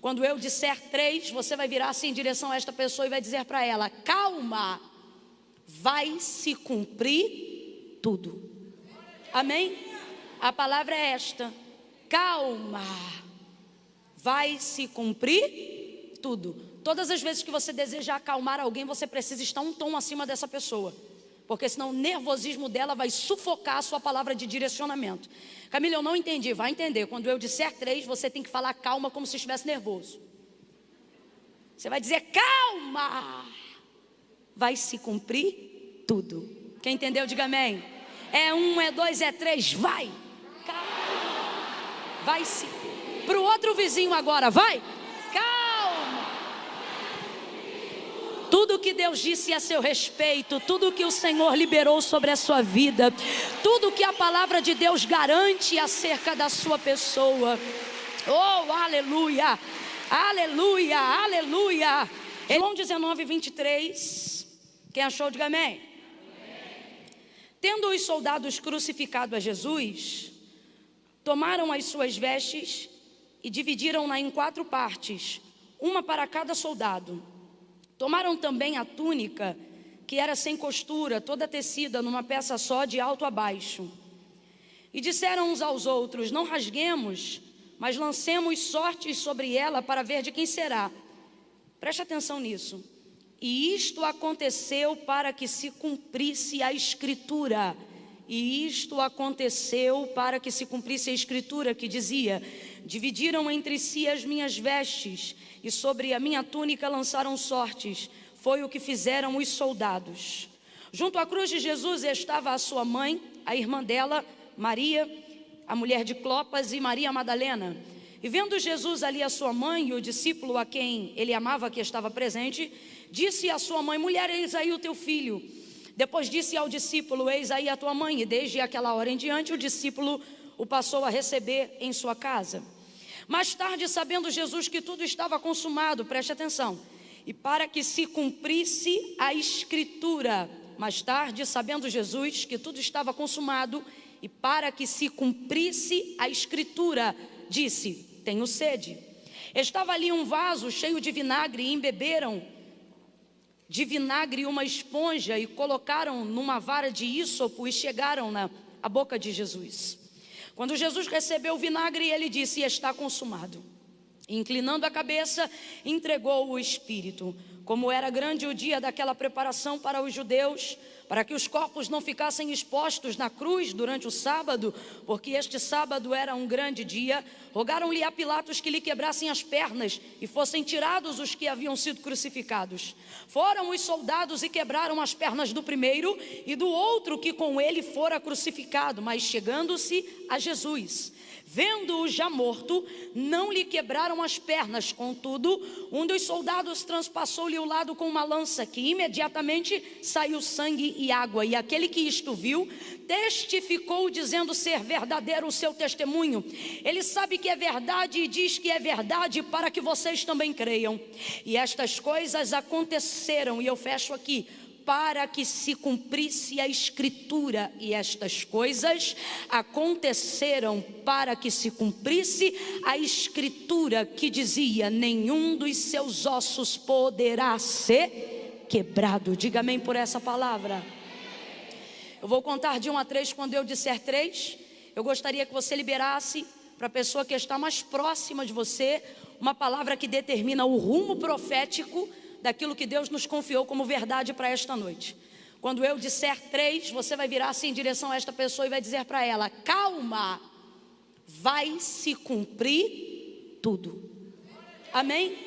Quando eu disser 3, você vai virar assim em direção a esta pessoa e vai dizer para ela: calma, vai se cumprir tudo. Amém? A palavra é esta: calma, vai se cumprir tudo. Todas as vezes que você deseja acalmar alguém, você precisa estar um tom acima dessa pessoa, porque senão o nervosismo dela vai sufocar a sua palavra de direcionamento. Camila, eu não entendi. Vai entender. Quando eu disser 3, você tem que falar calma como se estivesse nervoso. Você vai dizer: calma, vai se cumprir tudo. Quem entendeu, diga amém. É 1, é 2, é 3, vai. Calma, vai se... Para o outro vizinho agora, vai. Calma. Tudo que Deus disse a seu respeito, tudo que o Senhor liberou sobre a sua vida, tudo que a palavra de Deus garante acerca da sua pessoa. Oh, aleluia, aleluia, aleluia. João 19, 23. Quem achou, diga amém. Tendo os soldados crucificado a Jesus, tomaram as suas vestes e dividiram-na em 4 partes, uma para cada soldado. Tomaram também a túnica, que era sem costura, toda tecida numa peça só, de alto a baixo. E disseram uns aos outros: não rasguemos, mas lancemos sortes sobre ela para ver de quem será. Preste atenção nisso. E isto aconteceu para que se cumprisse a Escritura. E isto aconteceu para que se cumprisse a Escritura, que dizia: dividiram entre si as minhas vestes, e sobre a minha túnica lançaram sortes. Foi o que fizeram os soldados. Junto à cruz de Jesus estava a sua mãe, a irmã dela, Maria, a mulher de Clopas, e Maria Madalena. E vendo Jesus ali a sua mãe e o discípulo a quem ele amava, que estava presente, disse à sua mãe: mulher, eis aí o teu filho. Depois disse ao discípulo: eis aí a tua mãe. E desde aquela hora em diante o discípulo o passou a receber em sua casa. Mais tarde, sabendo Jesus que tudo estava consumado, preste atenção, e para que se cumprisse a Escritura. Mais tarde, sabendo Jesus que tudo estava consumado, e para que se cumprisse a Escritura, disse: tenho sede. Estava ali um vaso cheio de vinagre, e embeberam de vinagre uma esponja, e colocaram numa vara de ísopo, e chegaram-na à boca de Jesus. Quando Jesus recebeu o vinagre, ele disse: está consumado. E, inclinando a cabeça, entregou o Espírito. Como era grande o dia daquela preparação para os judeus, para que os corpos não ficassem expostos na cruz durante o sábado, porque este sábado era um grande dia, rogaram-lhe a Pilatos que lhe quebrassem as pernas e fossem tirados os que haviam sido crucificados. Foram os soldados e quebraram as pernas do primeiro e do outro que com ele fora crucificado, mas chegando-se a Jesus, vendo-o já morto, não lhe quebraram as pernas. Contudo, um dos soldados transpassou-lhe o lado com uma lança, que imediatamente saiu sangue e água. E aquele que isto viu, testificou, dizendo ser verdadeiro o seu testemunho. Ele sabe que é verdade e diz que é verdade, para que vocês também creiam. E estas coisas aconteceram, e eu fecho aqui, para que se cumprisse a Escritura. E estas coisas aconteceram para que se cumprisse a Escritura, que dizia: nenhum dos seus ossos poderá ser quebrado. Diga amém por essa palavra. Eu vou contar de 1 a 3. Quando eu disser 3, eu gostaria que você liberasse para a pessoa que está mais próxima de você uma palavra que determina o rumo profético daquilo que Deus nos confiou como verdade para esta noite. Quando eu disser 3, você vai virar assim em direção a esta pessoa e vai dizer para ela: calma, vai se cumprir tudo. Amém?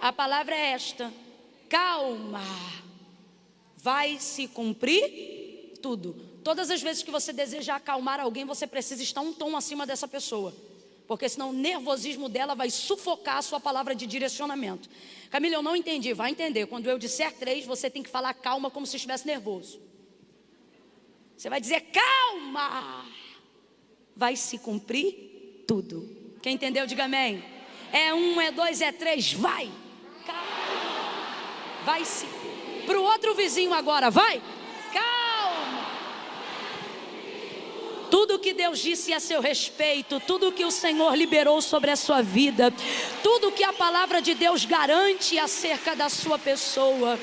A palavra é esta: calma, vai se cumprir tudo. Todas as vezes que você deseja acalmar alguém, você precisa estar um tom acima dessa pessoa, porque senão o nervosismo dela vai sufocar a sua palavra de direcionamento. Camila, eu não entendi. Vai entender. Quando eu disser 3, você tem que falar calma como se estivesse nervoso. Você vai dizer: calma, vai se cumprir tudo. Quem entendeu, diga amém. É 1, é 2, é 3, vai. Calma, vai se... Para o outro vizinho agora, vai. Calma. Tudo tudo que Deus disse a seu respeito, tudo que o Senhor liberou sobre a sua vida, tudo que a palavra de Deus garante acerca da sua pessoa.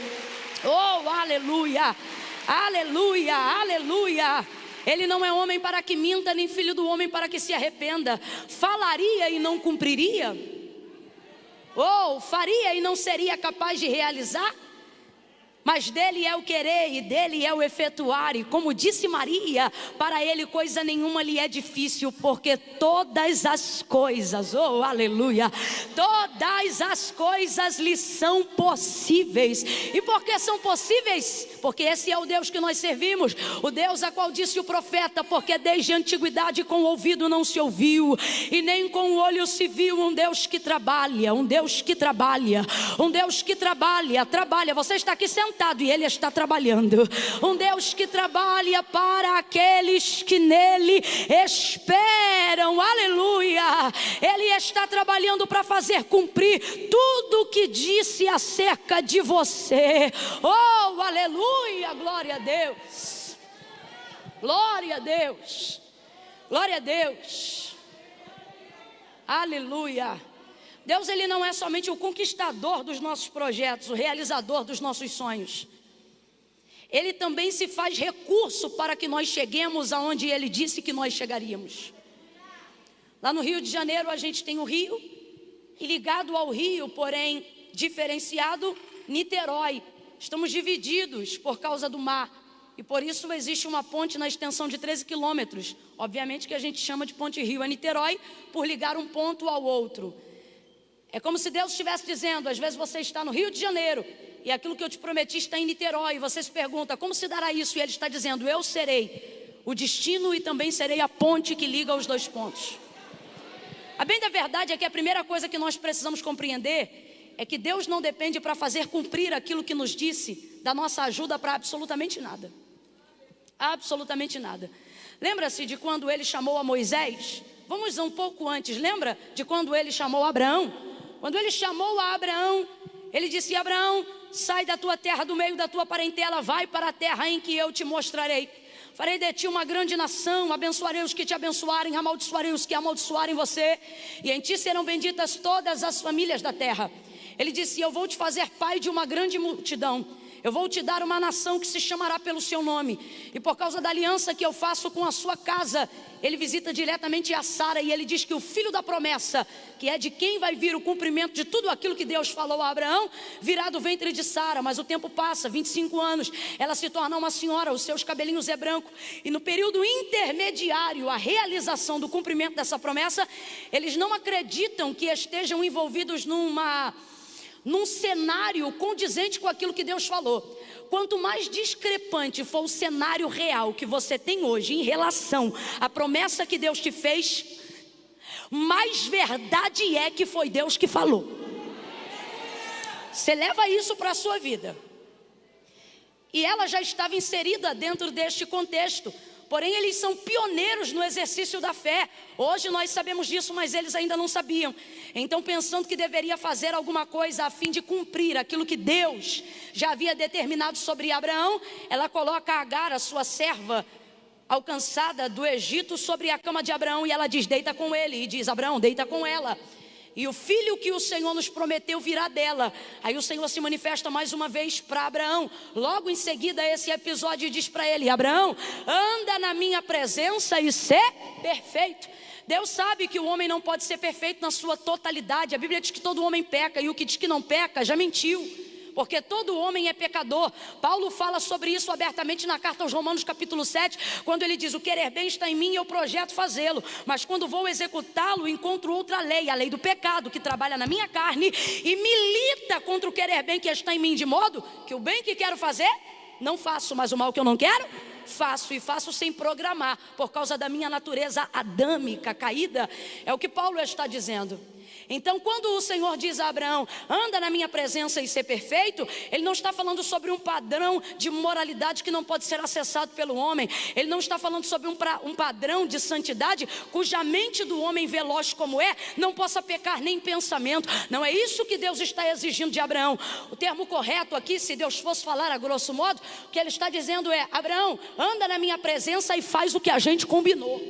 Oh, aleluia, aleluia, aleluia. Ele não é homem para que minta, nem filho do homem para que se arrependa. Falaria e não cumpriria? Ou faria e não seria capaz de realizar? Mas dele é o querer e dele é o efetuar. E como disse Maria, para ele coisa nenhuma lhe é difícil, porque todas as coisas, oh aleluia, todas as coisas lhe são possíveis. E por que são possíveis? Porque esse é o Deus que nós servimos, o Deus a qual disse o profeta, porque desde a antiguidade com o ouvido não se ouviu, e nem com o olho se viu, um Deus que trabalha, um Deus que trabalha, um Deus que trabalha. Você está aqui sentado e Ele está trabalhando. Um Deus que trabalha para aqueles que nele esperam. Aleluia. Ele está trabalhando para fazer cumprir tudo o que disse acerca de você. Oh, aleluia. Glória a Deus. Glória a Deus. Glória a Deus. Aleluia. Deus, Ele não é somente o conquistador dos nossos projetos, o realizador dos nossos sonhos. Ele também se faz recurso para que nós cheguemos aonde Ele disse que nós chegaríamos. Lá no Rio de Janeiro a gente tem o rio, e ligado ao rio, porém diferenciado, Niterói. Estamos divididos por causa do mar, e por isso existe uma ponte na extensão de 13 quilômetros. Obviamente que a gente chama de Ponte Rio a Niterói, por ligar um ponto ao outro. É como se Deus estivesse dizendo, às vezes você está no Rio de Janeiro, e aquilo que eu te prometi está em Niterói, e você se pergunta, como se dará isso? E Ele está dizendo, eu serei o destino e também serei a ponte que liga os dois pontos. A bem da verdade é que a primeira coisa que nós precisamos compreender é que Deus não depende para fazer cumprir aquilo que nos disse, da nossa ajuda para absolutamente nada. Absolutamente nada. Lembra-se de quando Ele chamou a Moisés? Vamos um pouco antes, lembra de quando Ele chamou Abraão? Quando Ele chamou a Abraão, Ele disse, Abraão, sai da tua terra, do meio da tua parentela, vai para a terra em que eu te mostrarei. Farei de ti uma grande nação, abençoarei os que te abençoarem, amaldiçoarei os que amaldiçoarem você, e em ti serão benditas todas as famílias da terra. Ele disse, eu vou te fazer pai de uma grande multidão. Eu vou te dar uma nação que se chamará pelo seu nome. E por causa da aliança que eu faço com a sua casa, Ele visita diretamente a Sara, e Ele diz que o filho da promessa, que é de quem vai vir o cumprimento de tudo aquilo que Deus falou a Abraão, virá do ventre de Sara. Mas o tempo passa, 25 anos, ela se torna uma senhora, os seus cabelinhos é branco. E no período intermediário, a realização do cumprimento dessa promessa, eles não acreditam que estejam envolvidos num cenário condizente com aquilo que Deus falou. Quanto mais discrepante for o cenário real que você tem hoje em relação à promessa que Deus te fez, mais verdade é que foi Deus que falou. Você leva isso para a sua vida. E ela já estava inserida dentro deste contexto. Porém, eles são pioneiros no exercício da fé. Hoje nós sabemos disso, mas eles ainda não sabiam. Então, pensando que deveria fazer alguma coisa a fim de cumprir aquilo que Deus já havia determinado sobre Abraão, ela coloca Agar, a sua serva, alcançada do Egito, sobre a cama de Abraão, e ela diz, deita com ele, e diz, Abraão, deita com ela. E o filho que o Senhor nos prometeu virá dela. Aí o Senhor se manifesta mais uma vez para Abraão. Logo em seguida esse episódio diz para ele, Abraão, anda na minha presença e ser perfeito. Deus sabe que o homem não pode ser perfeito na sua totalidade. A Bíblia diz que todo homem peca, e o que diz que não peca já mentiu, porque todo homem é pecador. Paulo fala sobre isso abertamente na carta aos Romanos capítulo 7, quando ele diz, o querer bem está em mim e eu projeto fazê-lo, mas quando vou executá-lo, encontro outra lei, a lei do pecado, que trabalha na minha carne e milita contra o querer bem que está em mim, de modo que o bem que quero fazer, não faço, mas o mal que eu não quero, faço, e faço sem programar, por causa da minha natureza adâmica, caída. É o que Paulo está dizendo. Então, quando o Senhor diz a Abraão, anda na minha presença e ser perfeito, Ele não está falando sobre um padrão de moralidade que não pode ser acessado pelo homem. Ele não está falando sobre um padrão de santidade cuja mente do homem, veloz como é, não possa pecar nem em pensamento. Não é isso que Deus está exigindo de Abraão. O termo correto aqui, se Deus fosse falar a grosso modo, o que Ele está dizendo é, Abraão, anda na minha presença e faz o que a gente combinou.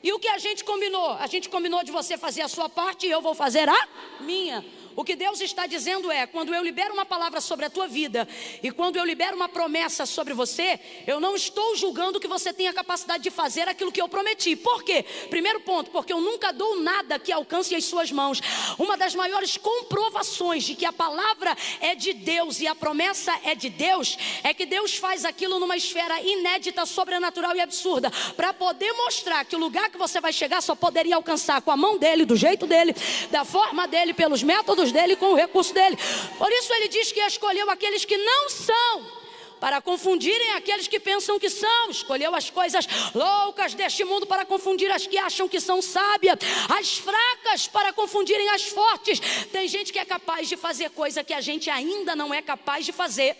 E o que a gente combinou? A gente combinou de você fazer a sua parte e eu vou fazer a minha. O que Deus está dizendo é, quando eu libero uma palavra sobre a tua vida e quando eu libero uma promessa sobre você, eu não estou julgando que você tenha capacidade de fazer aquilo que eu prometi. Por quê? Primeiro ponto, porque eu nunca dou nada que alcance as suas mãos. Uma das maiores comprovações de que a palavra é de Deus e a promessa é de Deus, é que Deus faz aquilo numa esfera inédita, sobrenatural e absurda, para poder mostrar que o lugar que você vai chegar só poderia alcançar com a mão dele, do jeito dele, da forma dele, pelos métodos dele, com o recurso dele. Por isso ele diz que escolheu aqueles que não são, para confundirem aqueles que pensam que são. Escolheu as coisas loucas deste mundo para confundir as que acham que são sábias, as fracas para confundirem as fortes. Tem gente que é capaz de fazer coisa que a gente ainda não é capaz de fazer,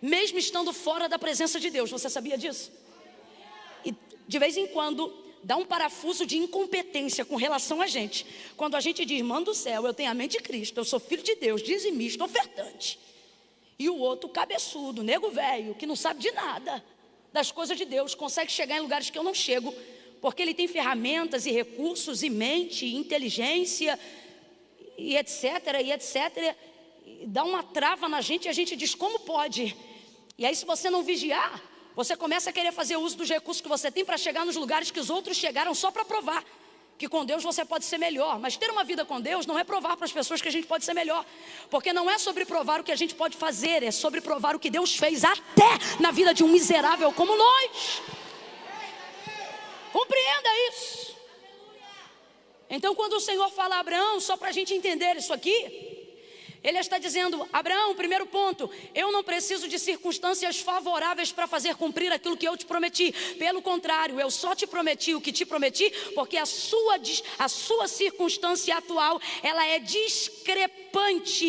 mesmo estando fora da presença de Deus. Você sabia disso? E de vez em quando dá um parafuso de incompetência com relação a gente. Quando a gente diz, manda do céu, eu tenho a mente de Cristo, eu sou filho de Deus, dizimista, ofertante. E o outro cabeçudo, nego velho, que não sabe de nada das coisas de Deus, consegue chegar em lugares que eu não chego, porque ele tem ferramentas e recursos e mente, e inteligência, e etc, e etc. E dá uma trava na gente e a gente diz, como pode? E aí se você não vigiar, você começa a querer fazer uso dos recursos que você tem para chegar nos lugares que os outros chegaram só para provar que com Deus você pode ser melhor. Mas ter uma vida com Deus não é provar para as pessoas que a gente pode ser melhor, porque não é sobre provar o que a gente pode fazer, é sobre provar o que Deus fez até na vida de um miserável como nós. Compreenda isso. Então quando o Senhor fala a Abraão, só para a gente entender isso aqui, Ele está dizendo, Abraão, primeiro ponto, eu não preciso de circunstâncias favoráveis para fazer cumprir aquilo que eu te prometi. Pelo contrário, eu só te prometi o que te prometi, porque a sua circunstância atual, ela é discrepante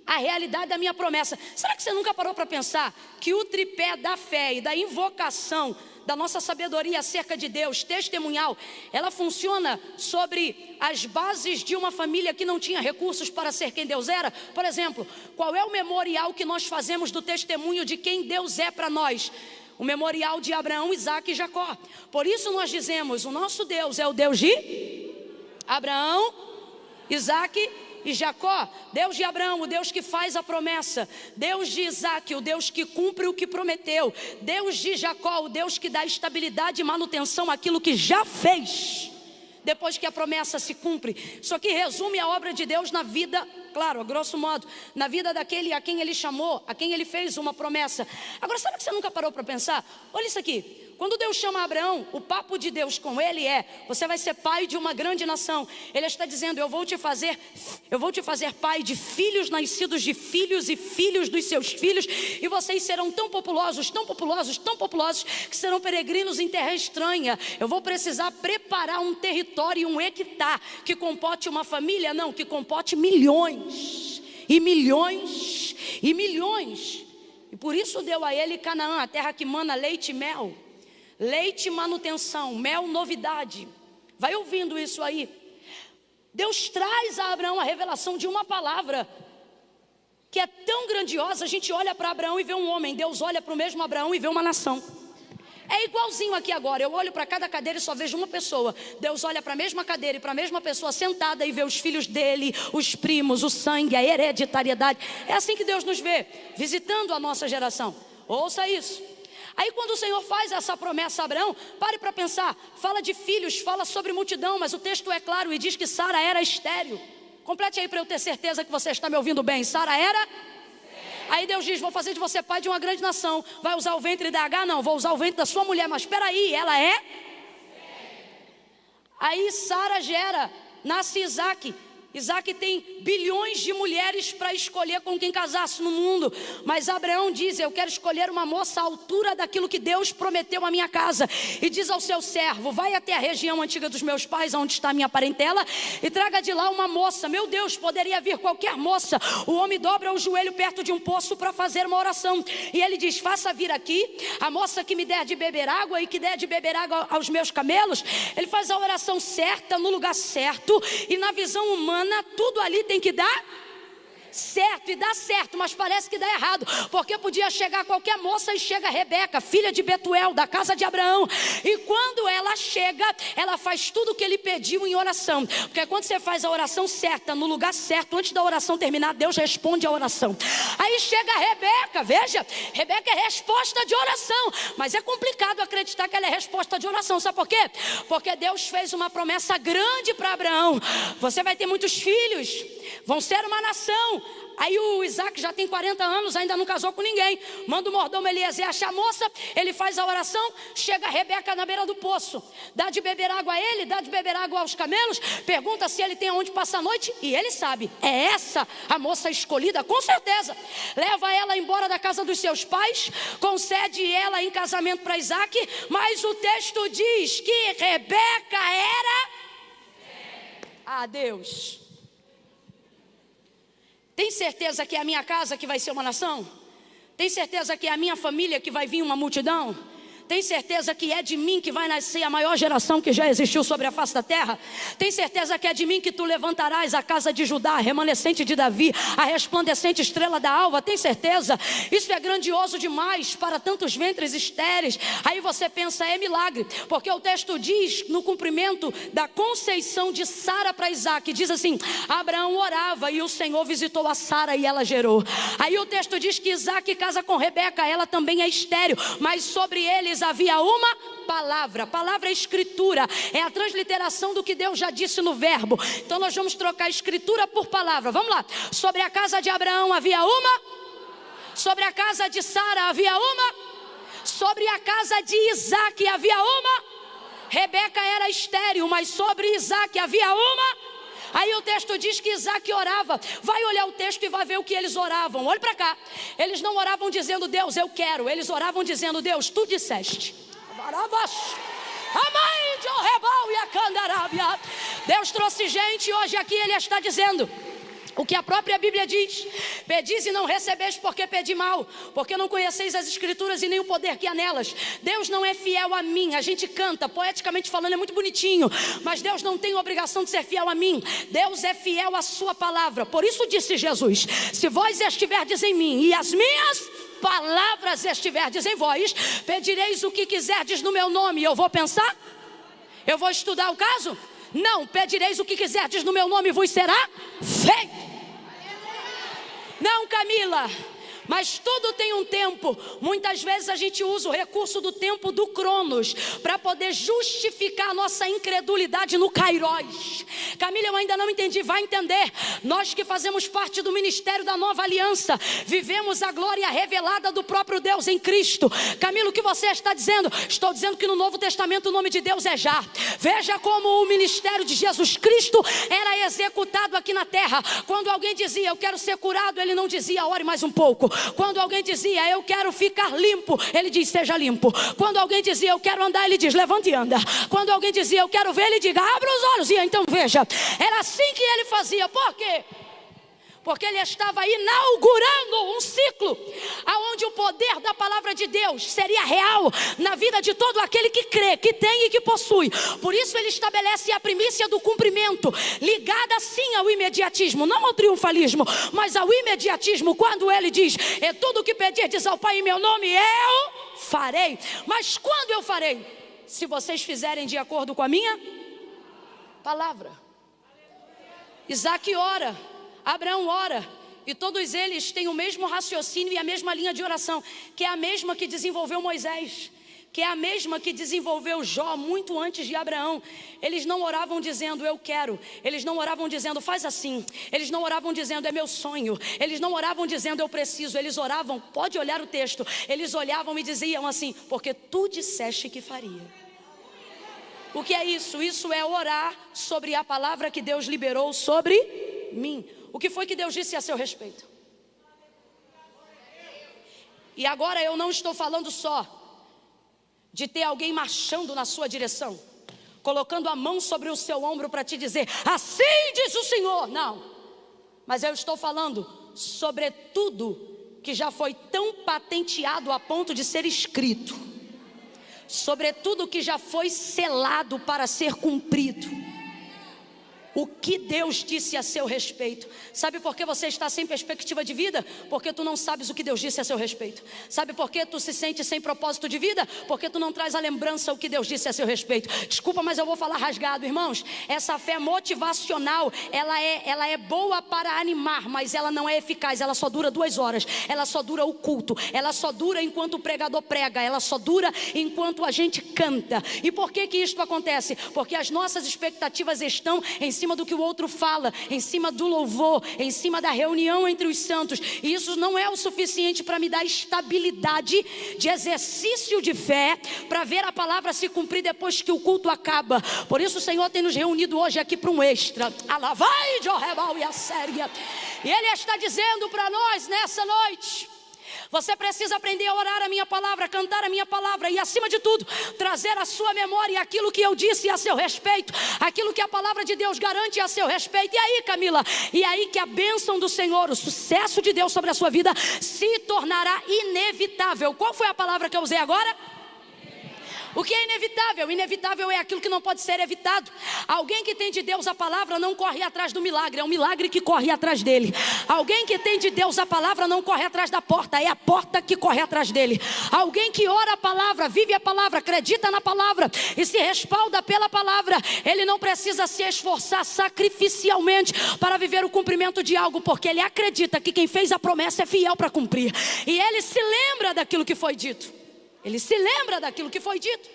à realidade da minha promessa. Será que você nunca parou para pensar que o tripé da fé e da invocação, da nossa sabedoria acerca de Deus, testemunhal, ela funciona sobre as bases de uma família que não tinha recursos para ser quem Deus era? Por exemplo, qual é o memorial que nós fazemos do testemunho de quem Deus é para nós? O memorial de Abraão, Isaque e Jacó. Por isso nós dizemos, o nosso Deus é o Deus de Abraão, Isaque e Jacó. Deus de Abraão, o Deus que faz a promessa. Deus de Isaque, o Deus que cumpre o que prometeu. Deus de Jacó, o Deus que dá estabilidade e manutenção àquilo que já fez, depois que a promessa se cumpre. Isso aqui resume a obra de Deus na vida, claro, a grosso modo, na vida daquele a quem Ele chamou, a quem Ele fez uma promessa. Agora, sabe que você nunca parou para pensar? Olha isso aqui. Quando Deus chama Abraão, o papo de Deus com ele é, você vai ser pai de uma grande nação. Ele está dizendo, eu vou te fazer pai de filhos nascidos de filhos e filhos dos seus filhos, e vocês serão tão populosos, tão populosos, tão populosos, que serão peregrinos em terra estranha. Eu vou precisar preparar um território, um hectare, que comporte uma família, não, que comporte milhões, e milhões, e milhões. E por isso deu a ele Canaã, a terra que mana leite e mel. Leite, manutenção, mel, novidade. Vai ouvindo isso aí. Deus traz a Abraão a revelação de uma palavra que é tão grandiosa. A gente olha para Abraão e vê um homem. Deus olha para o mesmo Abraão e vê uma nação. É igualzinho aqui agora. Eu olho para cada cadeira e só vejo uma pessoa. Deus olha para a mesma cadeira e para a mesma pessoa sentada e vê os filhos dele, os primos, o sangue, a hereditariedade. É assim que Deus nos vê, visitando a nossa geração. Ouça isso. Aí quando o Senhor faz essa promessa a Abraão, pare para pensar, fala de filhos, fala sobre multidão, mas o texto é claro e diz que Sara era estéril. Complete aí para eu ter certeza que você está me ouvindo bem. Sara era? Aí Deus diz, vou fazer de você pai de uma grande nação. Vai usar o ventre da H? Não, vou usar o ventre da sua mulher. Mas espera aí, ela é? Aí Sara gera, nasce Isaque. Isaque tem bilhões de mulheres para escolher com quem casasse no mundo. Mas Abraão diz, eu quero escolher uma moça à altura daquilo que Deus prometeu à minha casa. E diz ao seu servo, vai até a região antiga dos meus pais, onde está a minha parentela, e traga de lá uma moça. Meu Deus, poderia vir qualquer moça. O homem dobra o joelho perto de um poço para fazer uma oração. E ele diz, faça vir aqui a moça que me der de beber água e que der de beber água aos meus camelos. Ele faz a oração certa, no lugar certo, e na visão humana, tudo ali tem que dar certo e dá certo, mas parece que dá errado, porque podia chegar qualquer moça e chega Rebeca, filha de Betuel, da casa de Abraão, e quando ela chega, ela faz tudo o que ele pediu em oração, porque quando você faz a oração certa, no lugar certo, antes da oração terminar, Deus responde a oração. Aí chega a Rebeca, veja, Rebeca é resposta de oração, mas é complicado acreditar que ela é resposta de oração, sabe por quê? Porque Deus fez uma promessa grande para Abraão: você vai ter muitos filhos, vão ser uma nação. Aí o Isaac já tem 40 anos, ainda não casou com ninguém. Manda o mordomo Eliezer achar a moça, ele faz a oração, chega a Rebeca na beira do poço, dá de beber água a ele, dá de beber água aos camelos, pergunta se ele tem aonde passar a noite, e ele sabe, é essa a moça escolhida, com certeza. Leva ela embora da casa dos seus pais, concede ela em casamento para Isaac, mas o texto diz que Rebeca era... Ah, Deus, tem certeza que é a minha casa que vai ser uma nação? Tem certeza que é a minha família que vai vir uma multidão? Tem certeza que é de mim que vai nascer a maior geração que já existiu sobre a face da terra? Tem certeza que é de mim que tu levantarás a casa de Judá, a remanescente de Davi, a resplandecente estrela da alva? Tem certeza? Isso é grandioso demais para tantos ventres estéreis. Aí você pensa, é milagre, porque o texto diz, no cumprimento da conceição de Sara para Isaac, diz assim: Abraão orava e o Senhor visitou a Sara e ela gerou. Aí o texto diz que Isaac casa com Rebeca, ela também é estéril, mas sobre eles havia uma palavra. Palavra é escritura, é a transliteração do que Deus já disse no verbo. Então nós vamos trocar escritura por palavra. Vamos lá. Sobre a casa de Abraão havia uma, sobre a casa de Sara havia uma, sobre a casa de Isaac havia uma. Rebeca era estéril, mas sobre Isaac havia uma. Aí o texto diz que Isaac orava. Vai olhar o texto e vai ver o que eles oravam. Olha para cá. Eles não oravam dizendo, Deus, eu quero. Eles oravam dizendo, Deus, tu disseste. Deus trouxe gente, hoje aqui ele está dizendo o que a própria Bíblia diz: pedis e não recebeis porque pedi mal, porque não conheceis as escrituras e nem o poder que há nelas. Deus não é fiel a mim. A gente canta, poeticamente falando, é muito bonitinho, mas Deus não tem obrigação de ser fiel a mim. Deus é fiel à sua palavra. Por isso disse Jesus: se vós estiverdes em mim e as minhas palavras estiverdes em vós, pedireis o que quiserdes no meu nome. Eu vou pensar? Eu vou estudar o caso? Não, pedireis o que quiserdes no meu nome e vos será feito. Não, Camila, mas tudo tem um tempo. Muitas vezes a gente usa o recurso do tempo do Cronos para poder justificar a nossa incredulidade no Kairos. Camila, eu ainda não entendi. Vai entender. Nós que fazemos parte do ministério da nova aliança, vivemos a glória revelada do próprio Deus em Cristo. Camila, o que você está dizendo? Estou dizendo que no Novo Testamento o nome de Deus é Já. Veja como o ministério de Jesus Cristo era executado aqui na terra. Quando alguém dizia, eu quero ser curado, ele não dizia, ore mais um pouco. Quando alguém dizia, eu quero ficar limpo, ele diz, seja limpo. Quando alguém dizia, eu quero andar, ele diz, levante e anda. Quando alguém dizia, eu quero ver, ele diga, abra os olhos e então veja. Era assim que ele fazia. Por quê? Porque ele estava inaugurando um ciclo aonde o poder da palavra de Deus seria real na vida de todo aquele que crê, que tem e que possui. Por isso ele estabelece a primícia do cumprimento, ligada sim ao imediatismo, não ao triunfalismo, mas ao imediatismo. Quando ele diz, é tudo que pedirdes ao Pai em meu nome, eu farei. Mas quando eu farei? Se vocês fizerem de acordo com a minha palavra. Isaac ora, Abraão ora, e todos eles têm o mesmo raciocínio e a mesma linha de oração, que é a mesma que desenvolveu Moisés, que é a mesma que desenvolveu Jó muito antes de Abraão. Eles não oravam dizendo, eu quero. Eles não oravam dizendo, faz assim. Eles não oravam dizendo, é meu sonho. Eles não oravam dizendo, eu preciso. Eles oravam, pode olhar o texto, eles olhavam e diziam assim, porque tu disseste que faria. O que é isso? Isso é orar sobre a palavra que Deus liberou sobre mim. O que foi que Deus disse a seu respeito? E agora eu não estou falando só de ter alguém marchando na sua direção, colocando a mão sobre o seu ombro para te dizer, assim diz o Senhor. Não, mas eu estou falando sobre tudo que já foi tão patenteado a ponto de ser escrito, sobre tudo que já foi selado para ser cumprido. o que Deus disse a seu respeito. Sabe por que você está sem perspectiva de vida? Porque tu não sabes o que Deus disse a seu respeito. Sabe por que tu se sente sem propósito de vida? Porque tu não traz à lembrança o que Deus disse a seu respeito. Desculpa, mas eu vou falar rasgado, irmãos. Essa fé motivacional, ela é boa para animar, mas ela não é eficaz. Ela só dura 2 horas. Ela só dura o culto. Ela só dura enquanto o pregador prega. Ela só dura enquanto a gente canta. E por que isto acontece? Porque as nossas expectativas estão em cima do que o outro fala, em cima do louvor, em cima da reunião entre os santos. E isso não é o suficiente para me dar estabilidade de exercício de fé, para ver a palavra se cumprir depois que o culto acaba. Por isso o Senhor tem nos reunido hoje aqui para um extra. Alavai de Orrebal e a séria. E Ele está dizendo para nós nessa noite: você precisa aprender a orar a minha palavra, cantar a minha palavra e, acima de tudo, trazer à sua memória aquilo que eu disse a seu respeito, aquilo que a palavra de Deus garante a seu respeito. E aí, Camila, e aí que a bênção do Senhor, o sucesso de Deus sobre a sua vida se tornará inevitável. Qual foi a palavra que eu usei agora? O que é inevitável? Inevitável é aquilo que não pode ser evitado. Alguém que tem de Deus a palavra não corre atrás do milagre, é o milagre que corre atrás dele. Alguém que tem de Deus a palavra não corre atrás da porta, é a porta que corre atrás dele. Alguém que ora a palavra, vive a palavra, acredita na palavra e se respalda pela palavra, ele não precisa se esforçar sacrificialmente para viver o cumprimento de algo, porque ele acredita que quem fez a promessa é fiel para cumprir. E ele se lembra daquilo que foi dito. Ele se lembra daquilo que foi dito.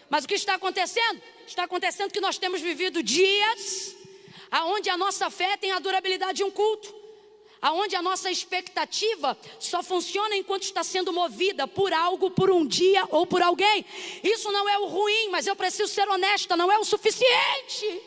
Mas o que está acontecendo? Está acontecendo que nós temos vivido dias onde a nossa fé tem a durabilidade de um culto, onde a nossa expectativa só funciona enquanto está sendo movida por algo, por um dia ou por alguém. Isso não é o ruim, mas eu preciso ser honesta, não é o suficiente.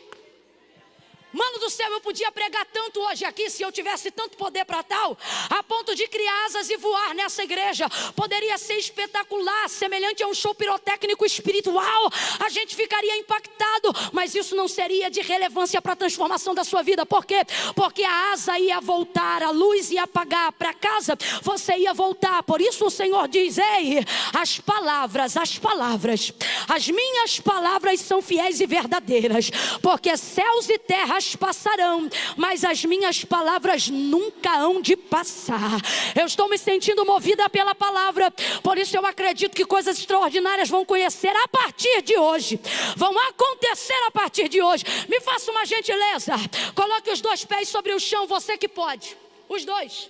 Mano do céu, eu podia pregar tanto hoje aqui, se eu tivesse tanto poder para tal, a ponto de criar asas e voar nessa igreja. Poderia ser espetacular, semelhante a um show pirotécnico espiritual. A gente ficaria impactado, mas isso não seria de relevância para a transformação da sua vida. Por quê? Porque a asa ia voltar, a luz ia apagar, para casa você ia voltar. Por isso o Senhor diz: ei, as palavras, as minhas palavras são fiéis e verdadeiras, porque céus e terras passarão, mas as minhas palavras nunca hão de passar. Eu estou me sentindo movida pela palavra, por isso eu acredito que coisas extraordinárias vão conhecer a partir de hoje, vão acontecer a partir de hoje. Me faça uma gentileza, coloque os 2 pés sobre o chão, você que pode, os 2.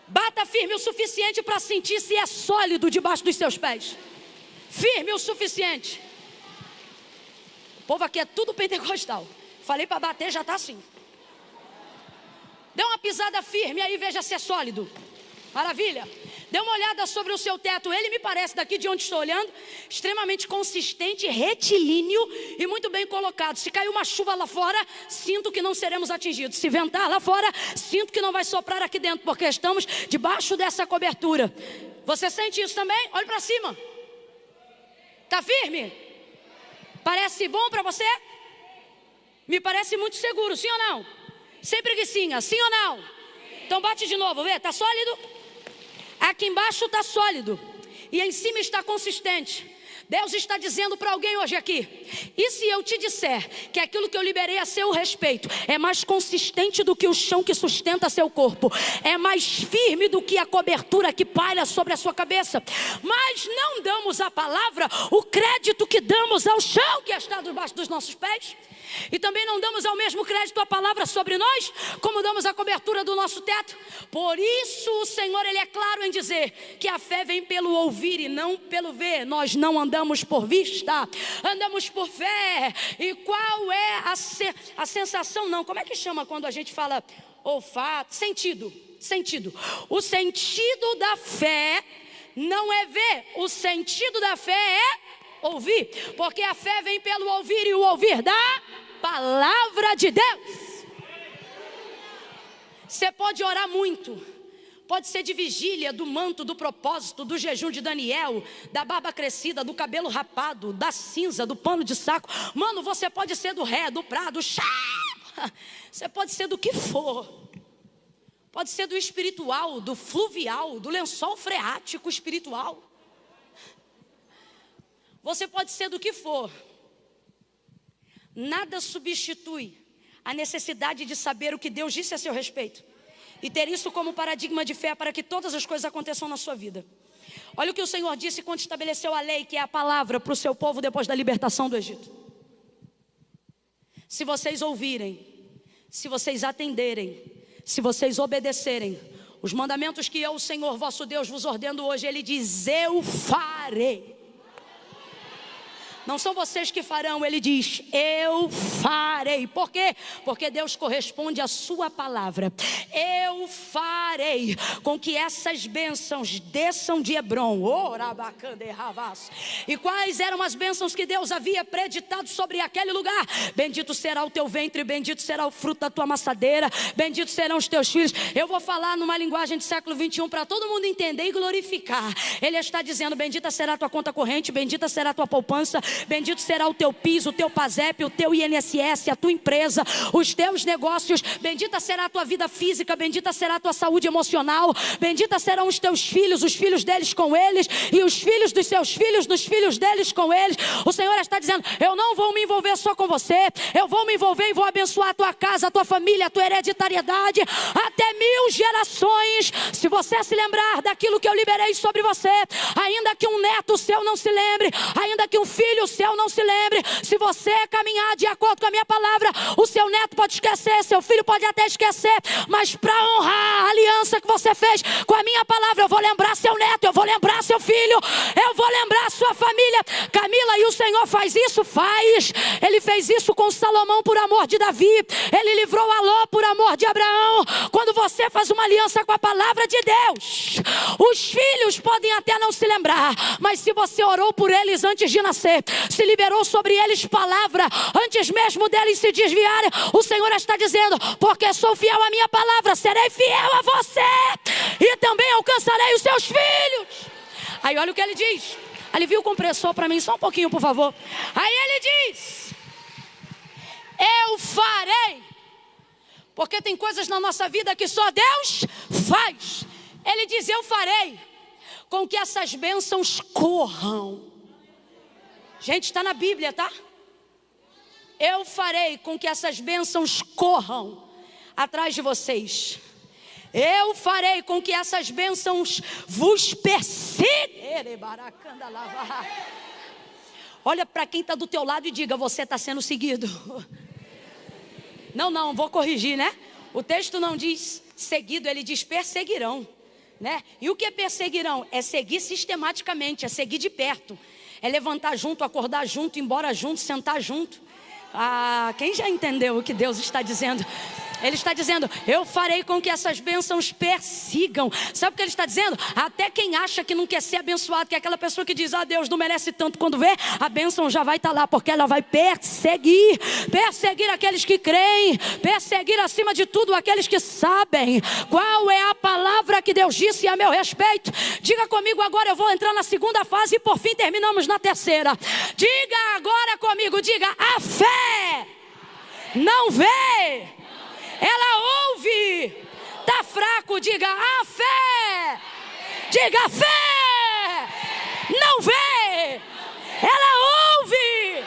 Bata firme o suficiente para sentir se é sólido debaixo dos seus pés. Firme o suficiente. O povo aqui é tudo pentecostal. Falei para bater, já está assim. Dê uma pisada firme aí, veja se é sólido. Maravilha. Dê uma olhada sobre o seu teto. Ele me parece, daqui de onde estou olhando, extremamente consistente, retilíneo e muito bem colocado. Se cair uma chuva lá fora, sinto que não seremos atingidos. Se ventar lá fora, sinto que não vai soprar aqui dentro, porque estamos debaixo dessa cobertura. Você sente isso também? Olhe para cima. Está firme? Parece bom para você? Me parece muito seguro, sim ou não? Sem preguicinha, sim ou não? Então bate de novo, vê, está sólido? Aqui embaixo está sólido e em cima está consistente. Deus está dizendo para alguém hoje aqui: e se eu te disser que aquilo que eu liberei a seu respeito é mais consistente do que o chão que sustenta seu corpo, é mais firme do que a cobertura que paira sobre a sua cabeça, mas não damos à palavra o crédito que damos ao chão que está debaixo dos nossos pés? E também não damos ao mesmo crédito à palavra sobre nós, como damos a cobertura do nosso teto? Por isso o Senhor, Ele é claro em dizer que a fé vem pelo ouvir e não pelo ver. Nós não andamos por vista, andamos por fé. E qual é a sensação? Não, como é que chama quando a gente fala olfato? Sentido. O sentido da fé não é ver, o sentido da fé é ouvir, porque a fé vem pelo ouvir e o ouvir da palavra de Deus. Você pode orar muito, pode ser de vigília, do manto, do propósito, do jejum de Daniel, da barba crescida, do cabelo rapado, da cinza, do pano de saco. Mano, você pode ser do ré, do prado, você pode ser do que for. Pode ser do espiritual, do fluvial, do lençol freático espiritual. Você pode ser do que for. Nada substitui a necessidade de saber o que Deus disse a seu respeito e ter isso como paradigma de fé para que todas as coisas aconteçam na sua vida. Olha o que o Senhor disse quando estabeleceu a lei, que é a palavra para o seu povo depois da libertação do Egito. Se vocês ouvirem, se vocês atenderem, se vocês obedecerem os mandamentos que eu, o Senhor vosso Deus, vos ordeno hoje, Ele diz: eu farei. Não são vocês que farão, Ele diz: eu farei. Por quê? Porque Deus corresponde à sua palavra. Eu farei com que essas bênçãos desçam de Hebrom. E quais eram as bênçãos que Deus havia preditado sobre aquele lugar? Bendito será o teu ventre, bendito será o fruto da tua amassadeira, bendito serão os teus filhos. Eu vou falar numa linguagem do século 21 para todo mundo entender e glorificar. Ele está dizendo: bendita será a tua conta corrente, bendita será a tua poupança, bendito será o teu PIS, o teu PASEP, o teu INSS, a tua empresa, os teus negócios. Bendita será a tua vida física, bendita será a tua saúde emocional, bendita serão os teus filhos, os filhos deles com eles, e os filhos dos seus filhos, dos filhos deles com eles. O Senhor está dizendo: eu não vou me envolver só com você, eu vou me envolver e vou abençoar a tua casa, a tua família, a tua hereditariedade, até 1000 gerações. Se você se lembrar daquilo que eu liberei sobre você, ainda que um neto seu não se lembre, ainda que um filho seu não se lembre, se você caminhar de acordo com a minha palavra, o seu neto pode esquecer, seu filho pode até esquecer, mas para honrar a aliança que você fez com a minha palavra, eu vou lembrar seu neto, eu vou lembrar seu filho, eu vou lembrar sua família. Camila, e o Senhor faz isso? Faz. Ele fez isso com Salomão por amor de Davi, ele livrou a Ló por amor de Abraão. Quando você faz uma aliança com a palavra de Deus, os filhos podem até não se lembrar, mas se você orou por eles antes de nascer, se liberou sobre eles palavra antes mesmo deles se desviarem, o Senhor está dizendo: porque sou fiel à minha palavra, serei fiel a você e também alcançarei os seus filhos. Aí olha o que ele diz. Alivia o compressor para mim só um pouquinho, por favor. Aí ele diz: eu farei. Porque tem coisas na nossa vida que só Deus faz. Ele diz: eu farei com que essas bênçãos corram. Gente, está na Bíblia, tá? Eu farei com que essas bênçãos corram atrás de vocês. Eu farei com que essas bênçãos vos persigam. Olha para quem está do teu lado e diga: você está sendo seguido. Não, vou corrigir, né? O texto não diz seguido, ele diz perseguirão, né? E o que é perseguirão? É seguir sistematicamente, é seguir de perto. É levantar junto, acordar junto, ir embora junto, sentar junto. Quem já entendeu o que Deus está dizendo? Ele está dizendo: eu farei com que essas bênçãos persigam. Sabe o que ele está dizendo? Até quem acha que não quer ser abençoado, que é aquela pessoa que diz: Deus não merece tanto, quando vê, a bênção já vai estar lá, porque ela vai perseguir aqueles que creem, perseguir acima de tudo aqueles que sabem qual é a palavra que Deus disse a meu respeito. Diga comigo agora, eu vou entrar na segunda fase e por fim terminamos na terceira. Diga agora comigo, diga: a fé não vê, ela ouve. Tá fraco, diga: a fé. Diga: a fé não vê, ela ouve.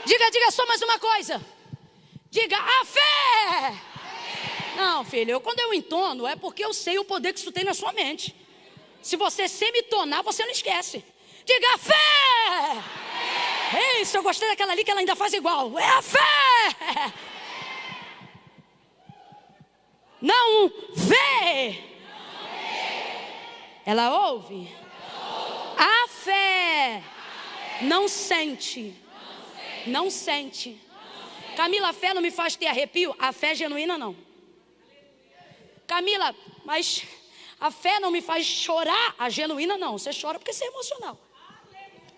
Diga só mais uma coisa. Diga: a fé. Não, filho, quando eu entono é porque eu sei o poder que isso tem na sua mente. Se você semitonar, você não esquece. Diga: a fé. Isso, eu gostei daquela ali que ela ainda faz igual. É a fé. Não vê, ela ouve. A fé não sente. Não sente. Camila, a fé não me faz ter arrepio? A fé é genuína não. Camila, mas a fé não me faz chorar? A genuína não. Você chora porque você é emocional.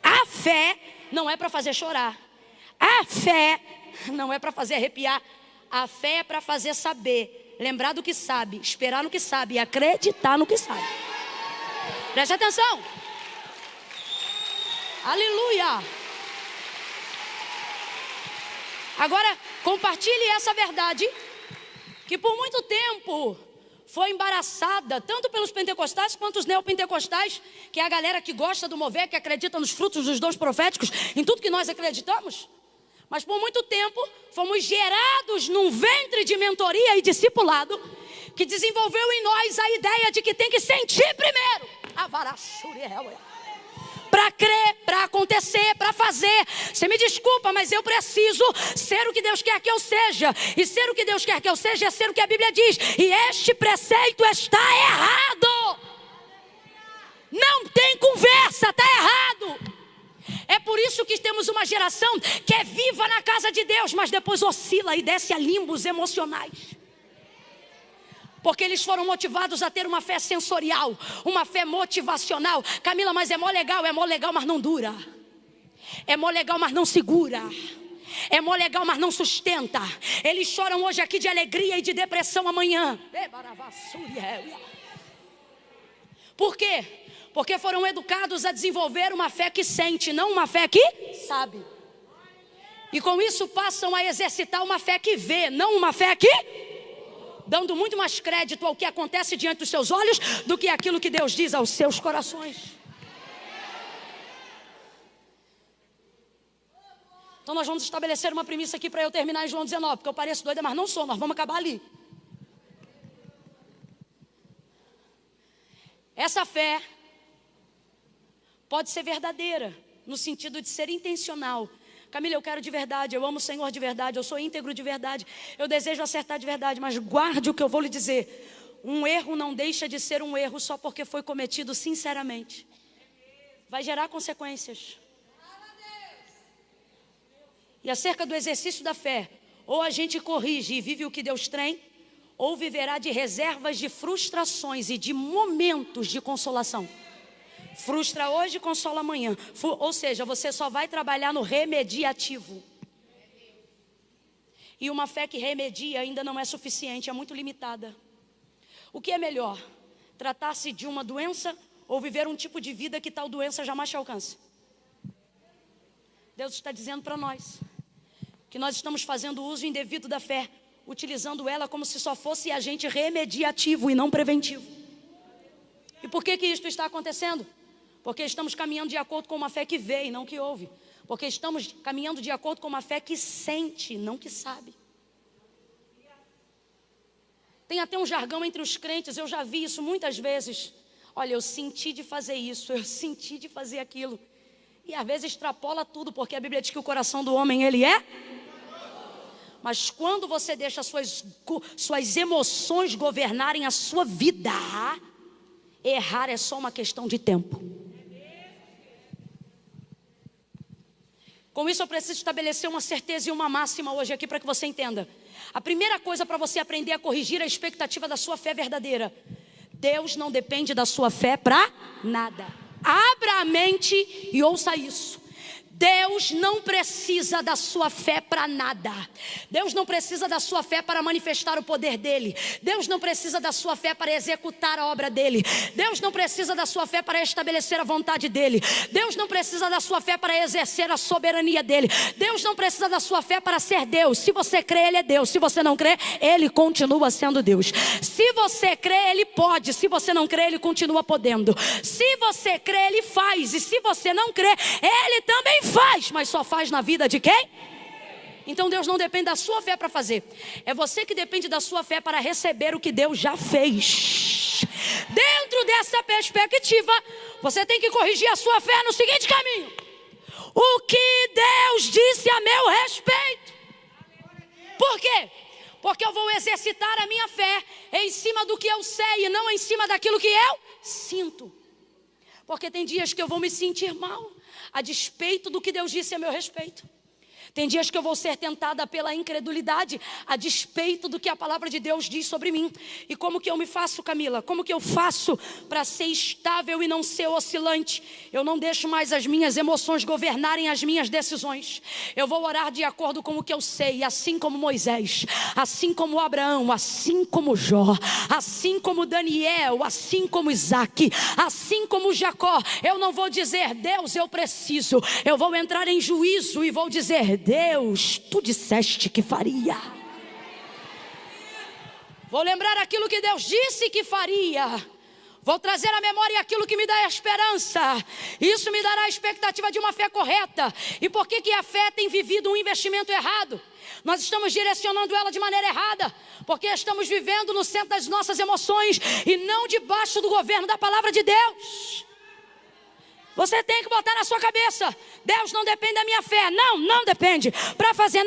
A fé não é para fazer chorar. A fé não é para fazer arrepiar. A fé é para fazer saber, lembrar do que sabe, esperar no que sabe e acreditar no que sabe. Preste atenção. Aleluia. Agora, compartilhe essa verdade, que por muito tempo foi embaraçada, tanto pelos pentecostais quanto os neopentecostais, que é a galera que gosta do mover, que acredita nos frutos dos dons proféticos, em tudo que nós acreditamos. Mas por muito tempo fomos gerados num ventre de mentoria e discipulado, que desenvolveu em nós a ideia de que tem que sentir primeiro. Para crer, para acontecer, para fazer. Você me desculpa, mas eu preciso ser o que Deus quer que eu seja. E ser o que Deus quer que eu seja é ser o que a Bíblia diz. E este preceito está errado. Não tem conversa, está errado. É por isso que temos uma geração que é viva na casa de Deus, mas depois oscila e desce a limbos emocionais. Porque eles foram motivados a ter uma fé sensorial, uma fé motivacional. Camila, mas é mó legal, mas não dura. É mó legal, mas não segura. É mó legal, mas não sustenta. Eles choram hoje aqui de alegria e de depressão amanhã. Por quê? Porque foram educados a desenvolver uma fé que sente, não uma fé que sabe. E com isso passam a exercitar uma fé que vê, não uma fé que... dando muito mais crédito ao que acontece diante dos seus olhos do que aquilo que Deus diz aos seus corações. Então nós vamos estabelecer uma premissa aqui para eu terminar em João 19, porque eu pareço doida, mas não sou, nós vamos acabar ali. Essa fé pode ser verdadeira, no sentido de ser intencional. Camila, eu quero de verdade, eu amo o Senhor de verdade, eu sou íntegro de verdade, eu desejo acertar de verdade, mas guarde o que eu vou lhe dizer. Um erro não deixa de ser um erro só porque foi cometido sinceramente. Vai gerar consequências. E acerca do exercício da fé, ou a gente corrige e vive o que Deus tem, ou viverá de reservas de frustrações e de momentos de consolação. Frustra hoje, consola amanhã. Ou seja, você só vai trabalhar no remediativo. E uma fé que remedia ainda não é suficiente, é muito limitada. O que é melhor? Tratar-se de uma doença ou viver um tipo de vida que tal doença jamais te alcance? Deus está dizendo para nós que nós estamos fazendo uso indevido da fé, utilizando ela como se só fosse agente remediativo e não preventivo. E por que isto está acontecendo? Porque estamos caminhando de acordo com uma fé que vê e não que ouve. Porque estamos caminhando de acordo com uma fé que sente, não que sabe. Tem até um jargão entre os crentes, eu já vi isso muitas vezes. Olha, eu senti de fazer isso, eu senti de fazer aquilo. E às vezes extrapola tudo, porque a Bíblia diz que o coração do homem, ele é... Mas quando você deixa suas emoções governarem a sua vida, errar é só uma questão de tempo. Com isso eu preciso estabelecer uma certeza e uma máxima hoje aqui para que você entenda. A primeira coisa para você aprender a corrigir a expectativa da sua fé verdadeira: Deus não depende da sua fé para nada. Abra a mente e ouça isso. Deus não precisa da sua fé para nada. Deus não precisa da sua fé para manifestar o poder dele. Deus não precisa da sua fé para executar a obra dele. Deus não precisa da sua fé para estabelecer a vontade dele. Deus não precisa da sua fé para exercer a soberania dele. Deus não precisa da sua fé para ser Deus. Se você crê, ele é Deus. Se você não crê, ele continua sendo Deus. Se você crê, ele pode. Se você não crê, ele continua podendo. Se você crê, ele faz. E se você não crê, ele também faz, mas só faz na vida de quem? Então Deus não depende da sua fé para fazer. É você que depende da sua fé para receber o que Deus já fez. Dentro dessa perspectiva, você tem que corrigir a sua fé no seguinte caminho: o que Deus disse a meu respeito. Por quê? Porque eu vou exercitar a minha fé em cima do que eu sei e não em cima daquilo que eu sinto. Porque tem dias que eu vou me sentir mal a despeito do que Deus disse a meu respeito. Tem dias que eu vou ser tentada pela incredulidade a despeito do que a palavra de Deus diz sobre mim. E como que eu me faço, Camila? Como que eu faço para ser estável e não ser oscilante? Eu não deixo mais as minhas emoções governarem as minhas decisões. Eu vou orar de acordo com o que eu sei, assim como Moisés, assim como Abraão, assim como Jó, assim como Daniel, assim como Isaac, assim como Jacó. Eu não vou dizer: Deus, eu preciso. Eu vou entrar em juízo e vou dizer: Deus, tu disseste que faria. Vou lembrar aquilo que Deus disse que faria. Vou trazer à memória aquilo que me dá esperança. Isso me dará a expectativa de uma fé correta. E por que a fé tem vivido um investimento errado? Nós estamos direcionando ela de maneira errada, porque estamos vivendo no centro das nossas emoções e não debaixo do governo da palavra de Deus. Você tem que botar na sua cabeça: Deus não depende da minha fé. Não depende. Para fazer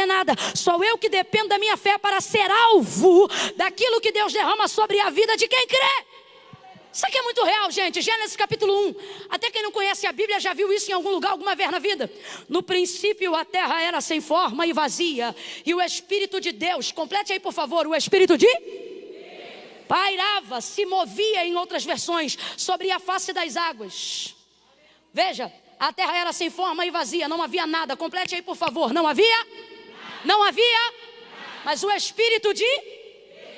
nada. Sou eu que dependo da minha fé para ser alvo daquilo que Deus derrama sobre a vida de quem crê. Isso aqui é muito real, gente. Gênesis capítulo 1. Até quem não conhece a Bíblia já viu isso em algum lugar, alguma vez na vida. No princípio a terra era sem forma e vazia, e o Espírito de Deus, complete aí por favor, o Espírito de pairava, se movia, em outras versões, sobre a face das águas. Veja, a terra era sem forma e vazia, não havia nada. Complete aí por favor, não havia? Não havia? Mas o Espírito de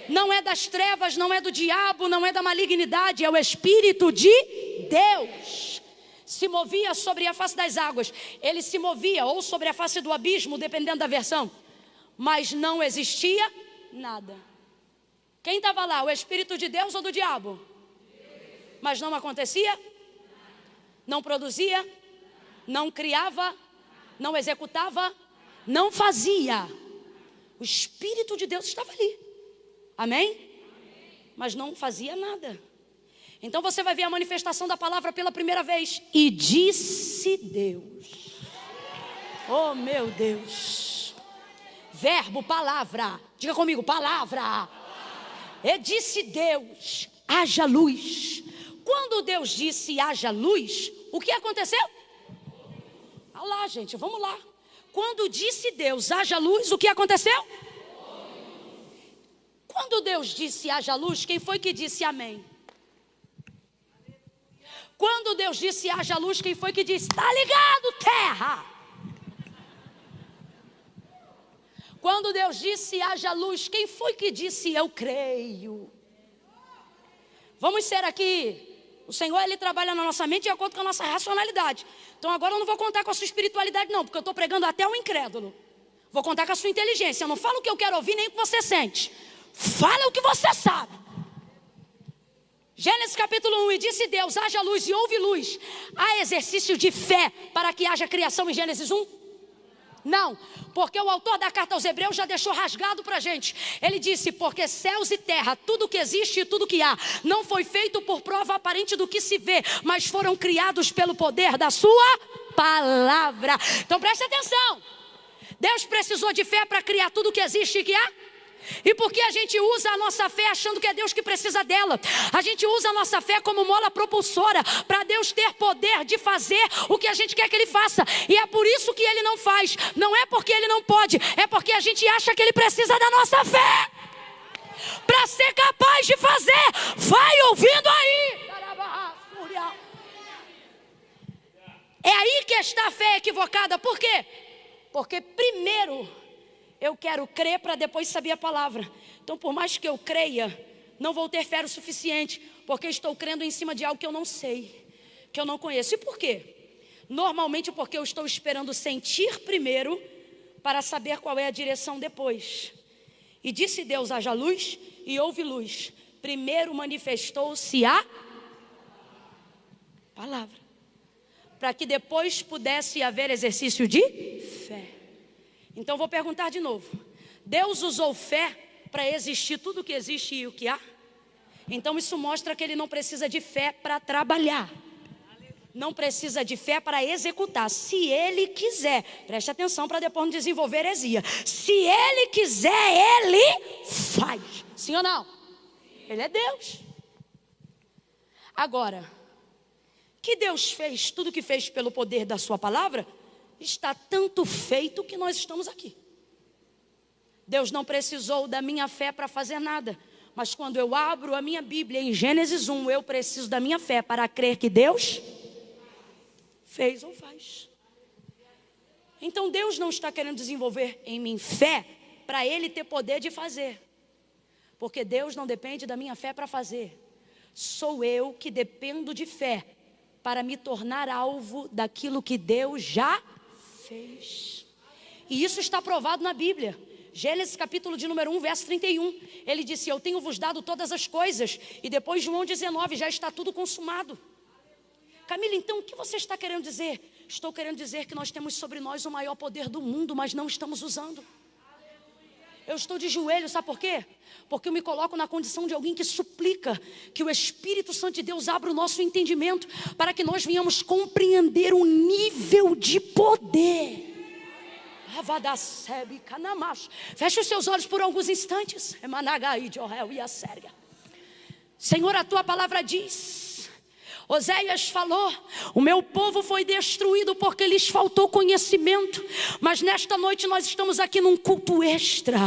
não é das trevas, não é do diabo, não é da malignidade, é o Espírito de Deus. Se movia sobre a face das águas. Ele se movia ou sobre a face do abismo, dependendo da versão. Mas não existia nada. Quem estava lá, o Espírito de Deus ou do diabo? Mas não acontecia, não produzia, não criava, não executava, não fazia. O Espírito de Deus estava ali. Amém? Mas não fazia nada. Então você vai ver a manifestação da palavra pela primeira vez. E disse Deus. Oh meu Deus. Verbo, palavra. Diga comigo, palavra. E disse Deus, haja luz. Quando Deus disse haja luz, o que aconteceu? Olha lá, gente, vamos lá. Quando disse Deus haja luz, o que aconteceu? Quando Deus disse haja luz, quem foi que disse amém? Quando Deus disse haja luz, quem foi que disse está ligado, terra? Quando Deus disse haja luz, quem foi que disse eu creio? Vamos ser aqui, o Senhor ele trabalha na nossa mente de acordo com a nossa racionalidade. Então agora eu não vou contar com a sua espiritualidade não, porque eu estou pregando até o incrédulo. Vou contar com a sua inteligência. Eu não falo o que eu quero ouvir nem o que você sente. Fala o que você sabe. Gênesis capítulo 1. E disse Deus, haja luz e houve luz. Há exercício de fé para que haja criação em Gênesis 1? Não, porque o autor da carta aos Hebreus já deixou rasgado para a gente. Ele disse, porque céus e terra, tudo que existe e tudo que há, não foi feito por prova aparente do que se vê, mas foram criados pelo poder da sua palavra. Então preste atenção. Deus precisou de fé para criar tudo que existe e que há? E por que a gente usa a nossa fé achando que é Deus que precisa dela? A gente usa a nossa fé como mola propulsora para Deus ter poder de fazer o que a gente quer que Ele faça. E é por isso que Ele não faz. Não é porque Ele não pode, é porque a gente acha que Ele precisa da nossa fé para ser capaz de fazer. Vai ouvindo aí. É aí que está a fé equivocada. Por quê? Porque primeiro eu quero crer para depois saber a palavra. Então por mais que eu creia, não vou ter fé o suficiente, porque estou crendo em cima de algo que eu não sei, que eu não conheço. E por quê? Normalmente porque eu estou esperando sentir primeiro para saber qual é a direção depois. E disse Deus, haja luz, e houve luz. Primeiro manifestou-se a palavra, para que depois pudesse haver exercício de fé. Então vou perguntar de novo. Deus usou fé para existir tudo o que existe e o que há? Então isso mostra que Ele não precisa de fé para trabalhar. Não precisa de fé para executar. Se Ele quiser, preste atenção para depois não desenvolver heresia. Se Ele quiser, Ele faz. Sim ou não? Ele é Deus. Agora, que Deus fez, tudo que fez pelo poder da sua palavra, está tanto feito que nós estamos aqui. Deus não precisou da minha fé para fazer nada. Mas quando eu abro a minha Bíblia em Gênesis 1, eu preciso da minha fé para crer que Deus fez ou faz. Então Deus não está querendo desenvolver em mim fé para Ele ter poder de fazer. Porque Deus não depende da minha fé para fazer. Sou eu que dependo de fé para me tornar alvo daquilo que Deus já fez. E isso está provado na Bíblia. Gênesis capítulo de número 1, verso 31. Ele disse: eu tenho vos dado todas as coisas. E depois João 19, já está tudo consumado. Camila, então o que você está querendo dizer? Estou querendo dizer que nós temos sobre nós o maior poder do mundo, mas não estamos usando. Eu estou de joelho, sabe por quê? Porque eu me coloco na condição de alguém que suplica que o Espírito Santo de Deus abra o nosso entendimento, para que nós venhamos compreender o nível de poder. Feche os seus olhos por alguns instantes. Senhor, a tua palavra diz, Oséias falou: o meu povo foi destruído porque lhes faltou conhecimento. Mas nesta noite nós estamos aqui num culto extra.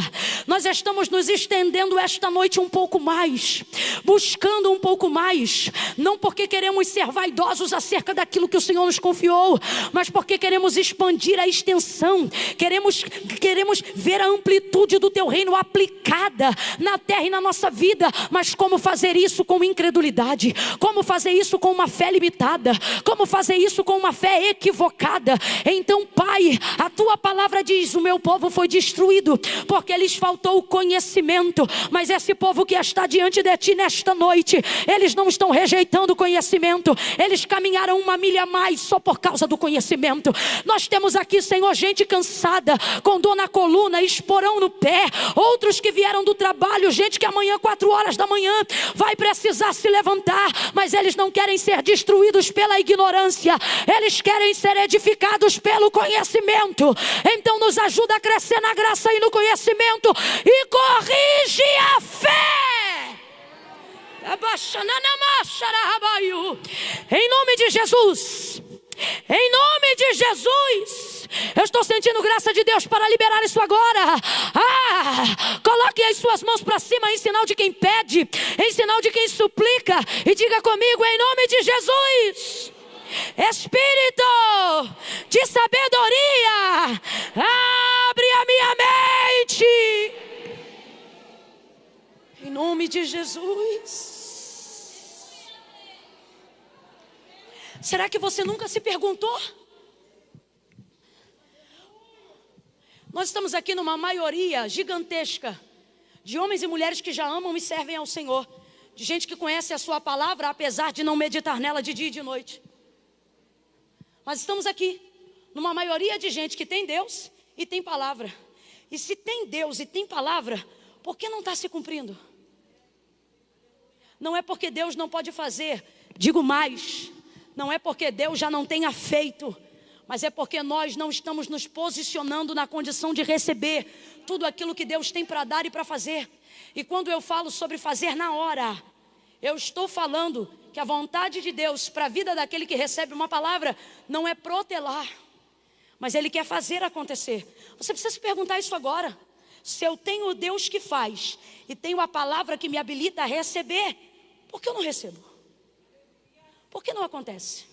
Nós estamos nos estendendo esta noite um pouco mais, buscando um pouco mais. Não porque queremos ser vaidosos acerca daquilo que o Senhor nos confiou, mas porque queremos expandir a extensão. Queremos ver a amplitude do teu reino aplicada na terra e na nossa vida. Mas como fazer isso com incredulidade? Como fazer isso com uma fé limitada? Como fazer isso com uma fé equivocada? Então, Pai, a tua palavra diz: o meu povo foi destruído porque lhes faltou o conhecimento. Mas esse povo que está diante de ti nesta noite, eles não estão rejeitando o conhecimento, eles caminharam uma milha a mais só por causa do conhecimento. Nós temos aqui, Senhor, gente cansada, com dor na coluna, esporão no pé, outros que vieram do trabalho, gente que amanhã 4 horas da manhã vai precisar se levantar, mas eles não querem ser destruídos pela ignorância, eles querem ser edificados pelo conhecimento. Então nos ajuda a crescer na graça e no conhecimento, e corrige a fé. Em nome de Jesus, em nome de Jesus, eu estou sentindo graça de Deus para liberar isso agora. Coloque as suas mãos para cima em sinal de quem pede, em sinal de quem suplica, e diga comigo: em nome de Jesus, Espírito de sabedoria, abre a minha mente. Em nome de Jesus. Será que você nunca se perguntou? Nós estamos aqui numa maioria gigantesca de homens e mulheres que já amam e servem ao Senhor, de gente que conhece a sua palavra, apesar de não meditar nela de dia e de noite. Mas estamos aqui numa maioria de gente que tem Deus e tem palavra. E se tem Deus e tem palavra, por que não está se cumprindo? Não é porque Deus não pode fazer, digo mais, não é porque Deus já não tenha feito, mas é porque nós não estamos nos posicionando na condição de receber tudo aquilo que Deus tem para dar e para fazer. E quando eu falo sobre fazer na hora, eu estou falando que a vontade de Deus para a vida daquele que recebe uma palavra não é protelar, mas Ele quer fazer acontecer. Você precisa se perguntar isso agora. Se eu tenho o Deus que faz e tenho a palavra que me habilita a receber, por que eu não recebo? Por que não acontece?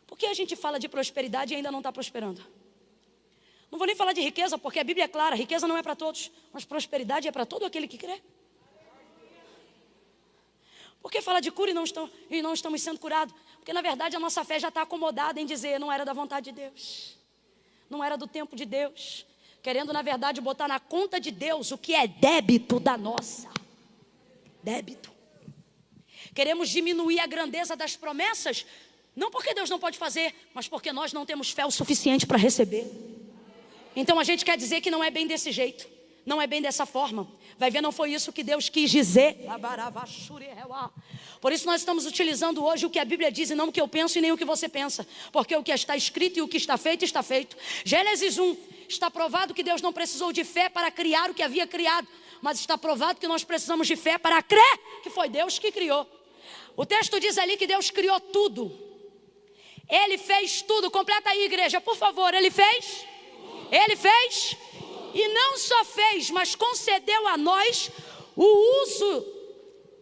Por que a gente fala de prosperidade e ainda não está prosperando? Não vou nem falar de riqueza, porque a Bíblia é clara: riqueza não é para todos, mas prosperidade é para todo aquele que crê. Por que fala de cura e não estamos sendo curados? Porque na verdade a nossa fé já está acomodada em dizer: não era da vontade de Deus, não era do tempo de Deus, querendo na verdade botar na conta de Deus o que é débito da nossa. Débito. Queremos diminuir a grandeza das promessas, não porque Deus não pode fazer, mas porque nós não temos fé o suficiente para receber. Então a gente quer dizer que não é bem desse jeito, não é bem dessa forma. Vai ver, não foi isso que Deus quis dizer. Por isso nós estamos utilizando hoje o que a Bíblia diz e não o que eu penso e nem o que você pensa. Porque o que está escrito e o que está feito, está feito. Gênesis 1, está provado que Deus não precisou de fé para criar o que havia criado, mas está provado que nós precisamos de fé para crer que foi Deus que criou. O texto diz ali que Deus criou tudo. Ele fez tudo. Completa aí, igreja, por favor. Ele fez? Ele fez? E não só fez, mas concedeu a nós o uso,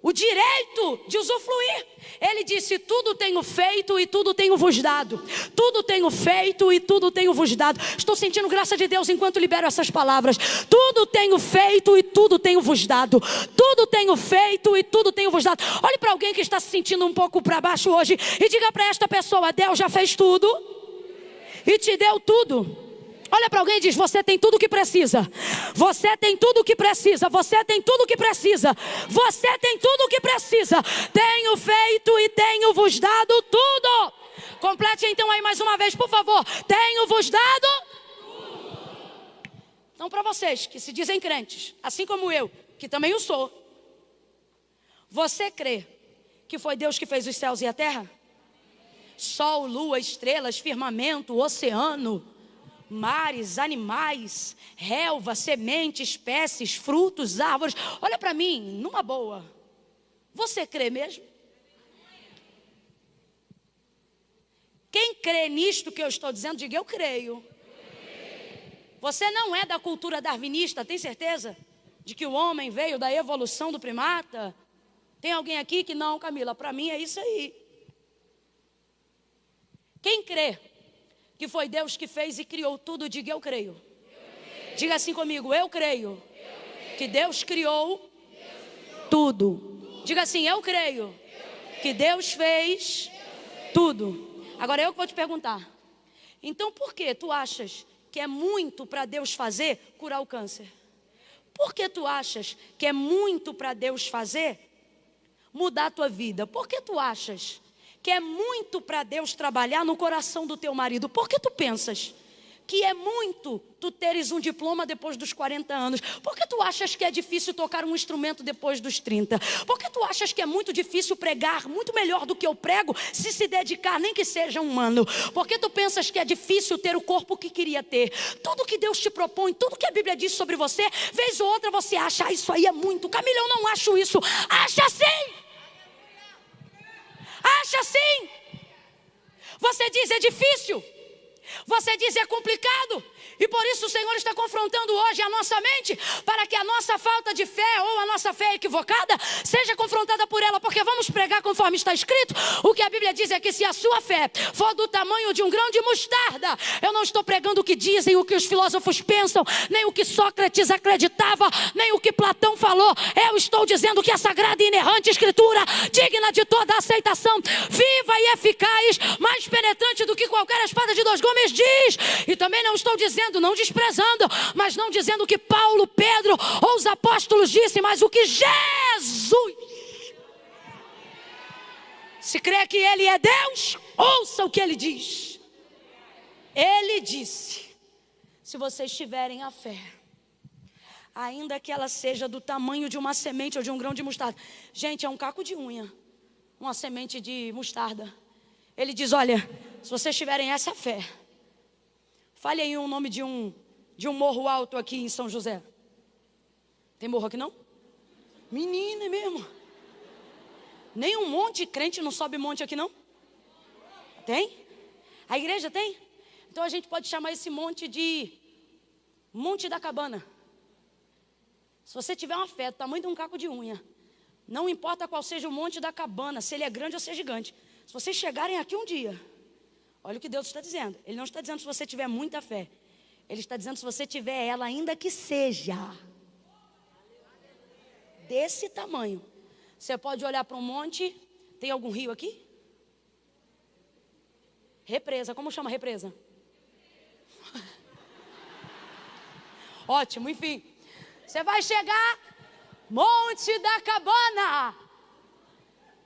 o direito de usufruir. Ele disse: tudo tenho feito e tudo tenho vos dado. Tudo tenho feito e tudo tenho vos dado. Estou sentindo graça de Deus enquanto libero essas palavras. Tudo tenho feito e tudo tenho vos dado. Tudo tenho feito e tudo tenho vos dado. Olhe para alguém que está se sentindo um pouco para baixo hoje e diga para esta pessoa: Deus já fez tudo e te deu tudo. Olha para alguém e diz: você tem tudo o que precisa. Você tem tudo o que precisa. Você tem tudo o que precisa. Você tem tudo o que precisa. Tenho feito e tenho vos dado tudo. Complete então aí mais uma vez, por favor. Tenho vos dado tudo. Então, para vocês que se dizem crentes, assim como eu, que também o sou, você crê que foi Deus que fez os céus e a terra? Sol, lua, estrelas, firmamento, oceano, mares, animais, relva, sementes, espécies, frutos, árvores. Olha para mim, numa boa. Você crê mesmo? Quem crê nisto que eu estou dizendo, diga eu creio. Você não é da cultura darwinista, tem certeza? De que o homem veio da evolução do primata? Tem alguém aqui que não, Camila, para mim é isso aí. Quem crê que foi Deus que fez e criou tudo, diga eu creio. Diga assim comigo, eu creio que Deus criou tudo. Diga assim, eu creio que Deus fez tudo. Agora eu que vou te perguntar. Então por que tu achas que é muito para Deus fazer curar o câncer? Por que tu achas que é muito para Deus fazer mudar a tua vida? Por que tu achas que é muito para Deus trabalhar no coração do teu marido? Por que tu pensas que é muito tu teres um diploma depois dos 40 anos? Por que tu achas que é difícil tocar um instrumento depois dos 30? Por que tu achas que é muito difícil pregar muito melhor do que eu prego, se dedicar, nem que seja um ano? Por que tu pensas que é difícil ter o corpo que queria ter? Tudo que Deus te propõe, tudo que a Bíblia diz sobre você, vez ou outra você acha, isso aí é muito. Camila, eu não acho isso. Acha sim! Acha sim! Você diz é difícil. Você diz é complicado. E por isso o Senhor está confrontando hoje a nossa mente, para que a nossa falta de fé ou a nossa fé equivocada seja confrontada por ela. Porque vamos pregar conforme está escrito. O que a Bíblia diz é que se a sua fé for do tamanho de um grão de mostarda, eu não estou pregando o que dizem, o que os filósofos pensam, nem o que Sócrates acreditava, nem o que Platão falou. Eu estou dizendo que a sagrada e inerrante escritura, digna de toda aceitação, viva e eficaz, mais penetrante do que qualquer espada de dois gumes, diz. E também não estou dizendo, não desprezando, mas não dizendo o que Paulo, Pedro ou os apóstolos disse, mas o que Jesus. Se crê que Ele é Deus, ouça o que Ele diz. Ele disse, se vocês tiverem a fé, ainda que ela seja do tamanho de uma semente ou de um grão de mostarda. Gente, é um caco de unha, uma semente de mostarda. Ele diz, olha, se vocês tiverem essa fé, fale aí o nome de um morro alto aqui em São José. Tem morro aqui não? Menina, é mesmo. Nem um monte de crente não sobe monte aqui não? Tem? A igreja tem? Então a gente pode chamar esse monte de Monte da Cabana. Se você tiver uma fé do tamanho de um caco de unha, não importa qual seja o Monte da Cabana, se ele é grande ou se é gigante. Se vocês chegarem aqui um dia, olha o que Deus está dizendo. Ele não está dizendo se você tiver muita fé. Ele está dizendo se você tiver ela, ainda que seja desse tamanho. Você pode olhar para um monte. Tem algum rio aqui? Represa. Como chama represa? Ótimo, enfim. Você vai chegar, Monte da Cabana.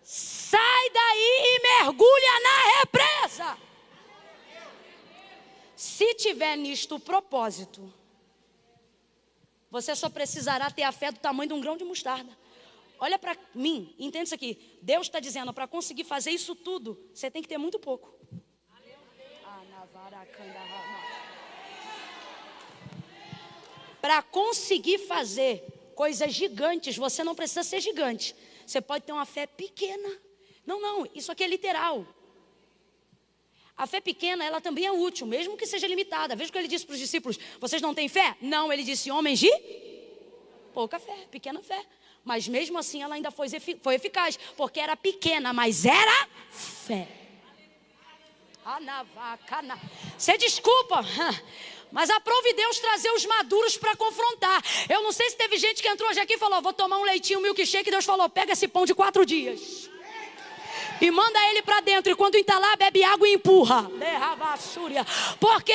Sai daí e mergulha na represa. Se tiver nisto o propósito, você só precisará ter a fé do tamanho de um grão de mostarda. Olha para mim, entenda isso aqui. Deus está dizendo, para conseguir fazer isso tudo, você tem que ter muito pouco. Para conseguir fazer coisas gigantes, você não precisa ser gigante. Você pode ter uma fé pequena. Não, isso aqui é literal. A fé pequena, ela também é útil, mesmo que seja limitada. Veja o que ele disse para os discípulos. Vocês não têm fé? Não, ele disse, homens de pouca fé, pequena fé. Mas mesmo assim ela ainda foi eficaz, porque era pequena, mas era fé. Você desculpa, mas aprove Deus trazer os maduros para confrontar. Eu não sei se teve gente que entrou hoje aqui e falou, vou tomar um leitinho, um milkshake, e Deus falou, pega esse pão de 4 dias. E manda ele para dentro. E quando entalar, bebe água e empurra. Por quê?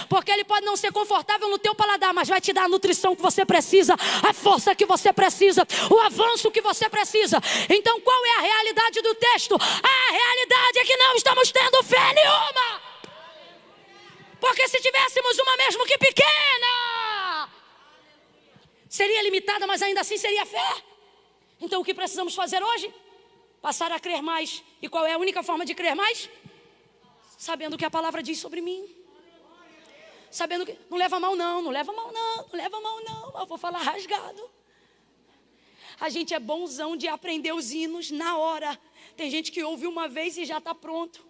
Porque ele pode não ser confortável no teu paladar, mas vai te dar a nutrição que você precisa, a força que você precisa, o avanço que você precisa. Então qual é a realidade do texto? A realidade é que não estamos tendo fé nenhuma. Porque se tivéssemos uma mesmo que pequena, seria limitada, mas ainda assim seria fé. Então o que precisamos fazer hoje? Passar a crer mais. E qual é a única forma de crer mais? Sabendo o que a palavra diz sobre mim. Sabendo que... Não leva mal não, não leva mal não, não leva mal não. Eu vou falar rasgado. A gente é bonzão de aprender os hinos na hora. Tem gente que ouve uma vez e já está pronto.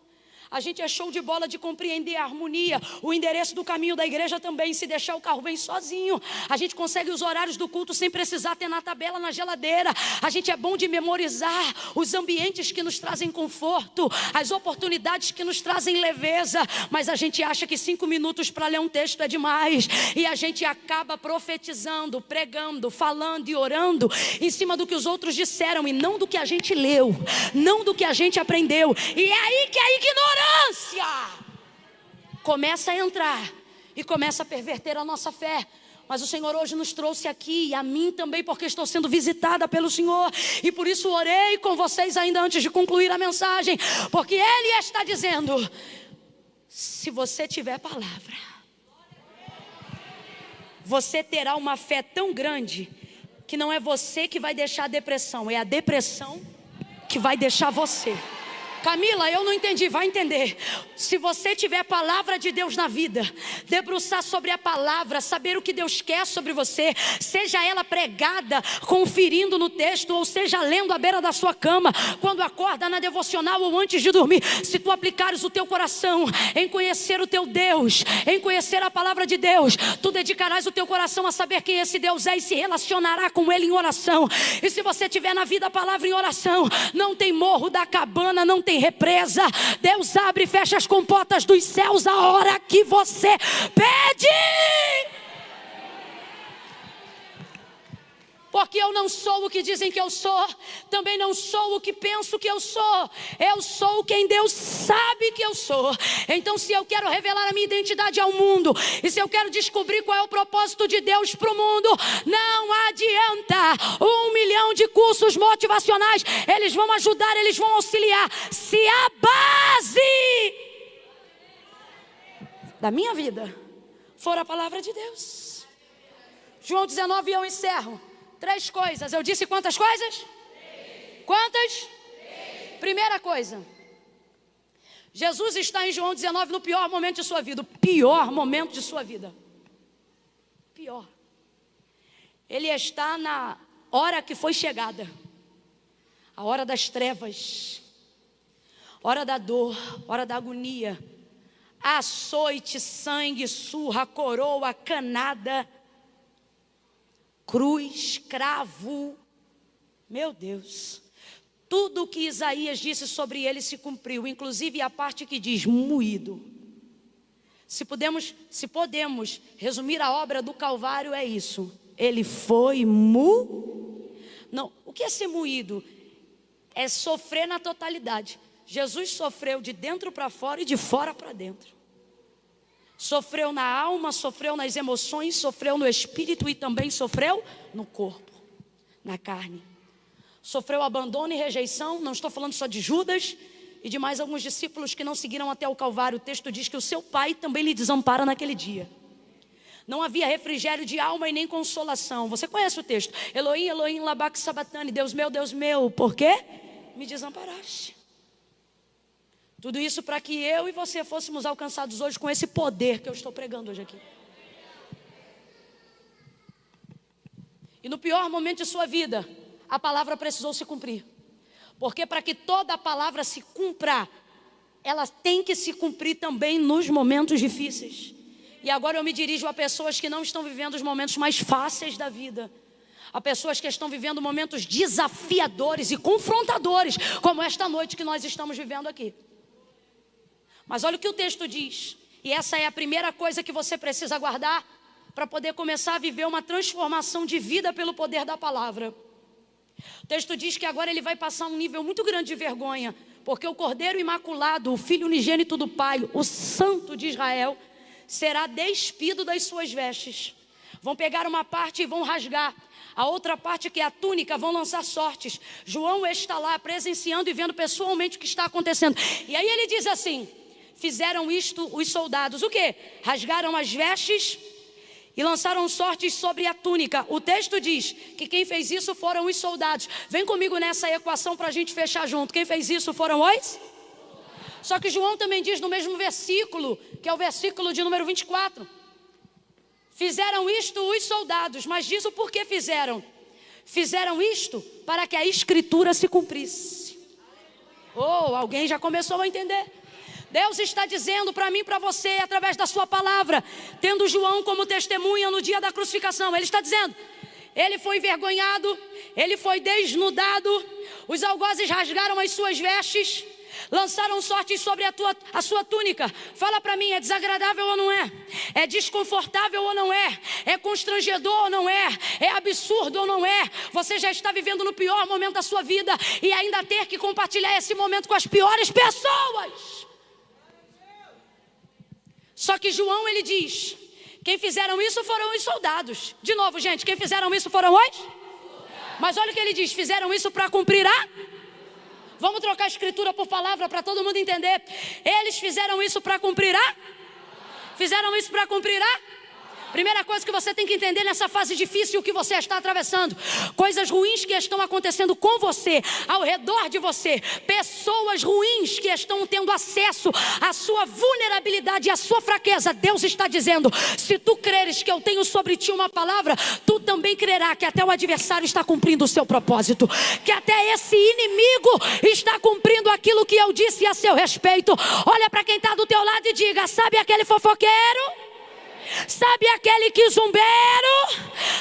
A gente é show de bola de compreender a harmonia, o endereço do caminho da igreja também. Se deixar, o carro vem sozinho. A gente consegue os horários do culto sem precisar ter na tabela, na geladeira. A gente é bom de memorizar os ambientes que nos trazem conforto, as oportunidades que nos trazem leveza. Mas a gente acha que 5 minutos para ler um texto é demais. E a gente acaba profetizando, pregando, falando e orando em cima do que os outros disseram e não do que a gente leu, não do que a gente aprendeu. E é aí que a ignorância começa a entrar e começa a perverter a nossa fé. Mas o Senhor hoje nos trouxe aqui, e a mim também, porque estou sendo visitada pelo Senhor. E por isso orei com vocês ainda antes de concluir a mensagem. Porque Ele está dizendo: se você tiver palavra, você terá uma fé tão grande que não é você que vai deixar a depressão, é a depressão que vai deixar você. Camila, eu não entendi, vai entender. Se você tiver palavra de Deus na vida, debruçar sobre a palavra, saber o que Deus quer sobre você, seja ela pregada, conferindo no texto, ou seja lendo à beira da sua cama, quando acorda, na devocional ou antes de dormir, se tu aplicares o teu coração em conhecer o teu Deus, em conhecer a palavra de Deus, tu dedicarás o teu coração a saber quem esse Deus é e se relacionará com Ele em oração. E se você tiver na vida a palavra em oração, não tem morro da cabana, não tem represa. Deus abre e fecha as comportas dos céus a hora que você pede. Porque eu não sou o que dizem que eu sou, também não sou o que penso que eu sou quem Deus sabe que eu sou. Então se eu quero revelar a minha identidade ao mundo, e se eu quero descobrir qual é o propósito de Deus para o mundo, não adianta 1 milhão de cursos motivacionais, eles vão ajudar, eles vão auxiliar, se a base da minha vida for a palavra de Deus. João 19, eu encerro. 3 coisas. Eu disse quantas coisas? 3. Quantas? 3. Primeira coisa. Jesus está em João 19 no pior momento de sua vida. O pior momento de sua vida. Pior. Ele está na hora que foi chegada. A hora das trevas. Hora da dor. Hora da agonia. Açoite, sangue, surra, coroa, canada, cruz, cravo. Meu Deus. Tudo o que Isaías disse sobre ele se cumpriu, inclusive a parte que diz moído. Se podemos resumir a obra do Calvário, é isso. Ele foi Não, o que é ser moído? É sofrer na totalidade. Jesus sofreu de dentro para fora e de fora para dentro. Sofreu na alma, sofreu nas emoções, sofreu no espírito e também sofreu no corpo, na carne. Sofreu abandono e rejeição. Não estou falando só de Judas e de mais alguns discípulos que não seguiram até o Calvário. O texto diz que o seu pai também lhe desampara naquele dia. Não havia refrigério de alma e nem consolação. Você conhece o texto? Elohim, Elohim, labak sabatani. Deus meu, por quê me desamparaste? Tudo isso para que eu e você fôssemos alcançados hoje com esse poder que eu estou pregando hoje aqui. E no pior momento de sua vida, a palavra precisou se cumprir. Porque para que toda a palavra se cumpra, ela tem que se cumprir também nos momentos difíceis. E agora eu me dirijo a pessoas que não estão vivendo os momentos mais fáceis da vida. A pessoas que estão vivendo momentos desafiadores e confrontadores, como esta noite que nós estamos vivendo aqui. Mas olha o que o texto diz. E essa é a primeira coisa que você precisa guardar para poder começar a viver uma transformação de vida pelo poder da palavra. O texto diz que agora ele vai passar um nível muito grande de vergonha, porque o Cordeiro Imaculado, o Filho unigênito do Pai, o Santo de Israel, será despido das suas vestes. Vão pegar uma parte e vão rasgar. A outra parte, que é a túnica, vão lançar sortes. João está lá presenciando e vendo pessoalmente o que está acontecendo. E aí ele diz assim: fizeram isto os soldados. O quê? Rasgaram as vestes e lançaram sortes sobre a túnica. O texto diz que quem fez isso foram os soldados. Vem comigo nessa equação para a gente fechar junto. Quem fez isso foram os? Só que João também diz no mesmo versículo, que é o versículo de número 24. Fizeram isto os soldados, mas diz o porquê fizeram. Fizeram isto para que a escritura se cumprisse. Oh, alguém já começou a entender. Deus está dizendo para mim e para você, através da sua palavra, tendo João como testemunha no dia da crucificação. Ele está dizendo, ele foi envergonhado, ele foi desnudado, os algozes rasgaram as suas vestes, lançaram sortes sobre a sua túnica. Fala para mim, é desagradável ou não é? É desconfortável ou não é? É constrangedor ou não é? É absurdo ou não é? Você já está vivendo no pior momento da sua vida e ainda ter que compartilhar esse momento com as piores pessoas. Só que João, ele diz, quem fizeram isso foram os soldados. De novo, gente, quem fizeram isso foram os? Mas olha o que ele diz, fizeram isso para cumprir a... Vamos trocar a escritura por palavra para todo mundo entender. Eles fizeram isso para cumprir a... Fizeram isso para cumprir a... Primeira coisa que você tem que entender nessa fase difícil que você está atravessando. Coisas ruins que estão acontecendo com você, ao redor de você. Pessoas ruins que estão tendo acesso à sua vulnerabilidade e à sua fraqueza. Deus está dizendo, se tu creres que eu tenho sobre ti uma palavra, tu também crerá que até o adversário está cumprindo o seu propósito. Que até esse inimigo está cumprindo aquilo que eu disse a seu respeito. Olha para quem está do teu lado e diga, sabe aquele fofoqueiro? Sabe aquele quizumbeiro?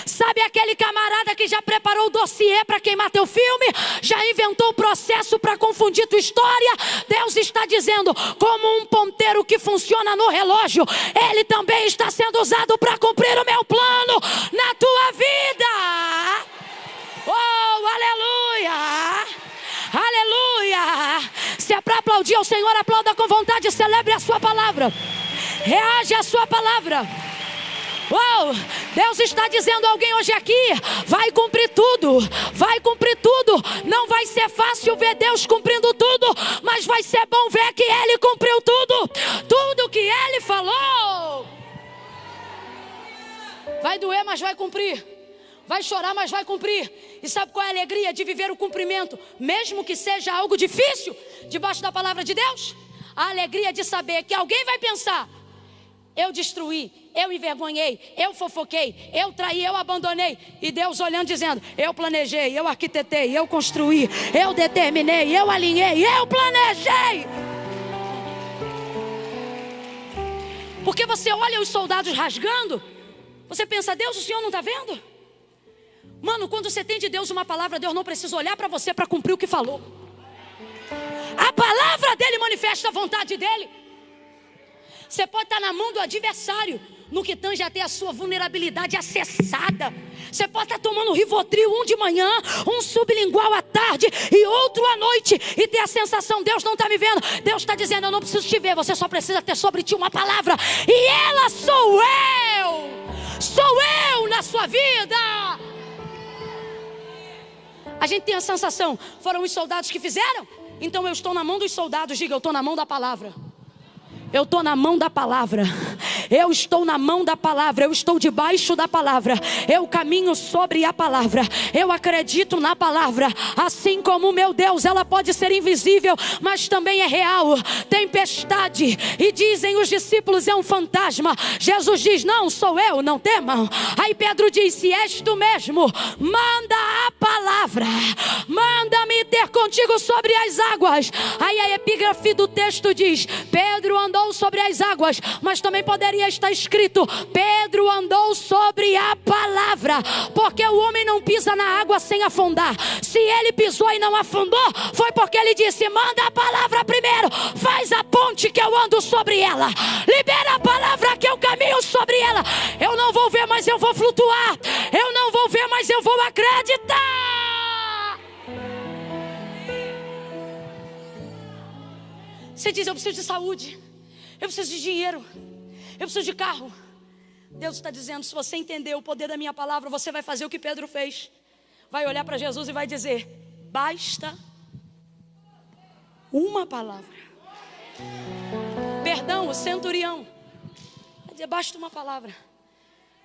Sabe aquele camarada que já preparou o dossiê para queimar teu filme? Já inventou o processo para confundir tua história? Deus está dizendo, como um ponteiro que funciona no relógio, ele também está sendo usado para cumprir o meu plano na tua vida. Oh, aleluia! Aleluia! Se é para aplaudir ao Senhor, aplauda com vontade, celebre a sua palavra. Reage à sua palavra. Uau, Deus está dizendo a alguém hoje aqui, vai cumprir tudo, vai cumprir tudo. Não vai ser fácil ver Deus cumprindo tudo, mas vai ser bom ver que Ele cumpriu tudo. Tudo que Ele falou. Vai doer, mas vai cumprir. Vai chorar, mas vai cumprir. E sabe qual é a alegria de viver o cumprimento, mesmo que seja algo difícil, debaixo da palavra de Deus? A alegria de saber que alguém vai pensar, eu destruí, eu envergonhei, eu fofoquei, eu traí, eu abandonei. E Deus olhando dizendo, eu planejei, eu arquitetei, eu construí, eu determinei, eu alinhei, eu planejei. Porque você olha os soldados rasgando, você pensa, Deus, o Senhor não está vendo? Mano, quando você tem de Deus uma palavra, Deus não precisa olhar para você para cumprir o que falou. A palavra dele manifesta a vontade dele. Você pode estar na mão do adversário, no que tange até a sua vulnerabilidade acessada. Você pode estar tomando Rivotril um de manhã, um sublingual à tarde e outro à noite, e ter a sensação, Deus não está me vendo. Deus está dizendo, eu não preciso te ver, você só precisa ter sobre ti uma palavra. E ela sou eu na sua vida. A gente tem a sensação, foram os soldados que fizeram? Então eu estou na mão dos soldados, diga, eu estou na mão da palavra. Eu estou na mão da palavra. Eu estou na mão da palavra. Eu estou debaixo da palavra. Eu caminho sobre a palavra. Eu acredito na palavra. Assim como meu Deus, ela pode ser invisível, mas também é real. Tempestade, e dizem os discípulos, é um fantasma. Jesus diz, não, sou eu, não temam. Aí Pedro diz, se és tu mesmo, manda a palavra. Manda-me ter contigo sobre as águas. Aí a epígrafe do texto diz, Pedro andou sobre as águas, mas também poderia estar escrito, Pedro andou sobre a palavra, porque o homem não pisa na água sem afundar. Se ele pisou e não afundou, foi porque ele disse, manda a palavra primeiro, faz a ponte que eu ando sobre ela, libera a palavra que eu caminho sobre ela. Eu não vou ver, mas eu vou flutuar. Eu não vou ver, mas eu vou acreditar. Você diz: eu preciso de saúde, eu preciso de dinheiro, eu preciso de carro. Deus está dizendo: se você entender o poder da minha palavra, você vai fazer o que Pedro fez. Vai olhar para Jesus e vai dizer: basta uma palavra. Perdão, o centurião vai dizer: basta uma palavra.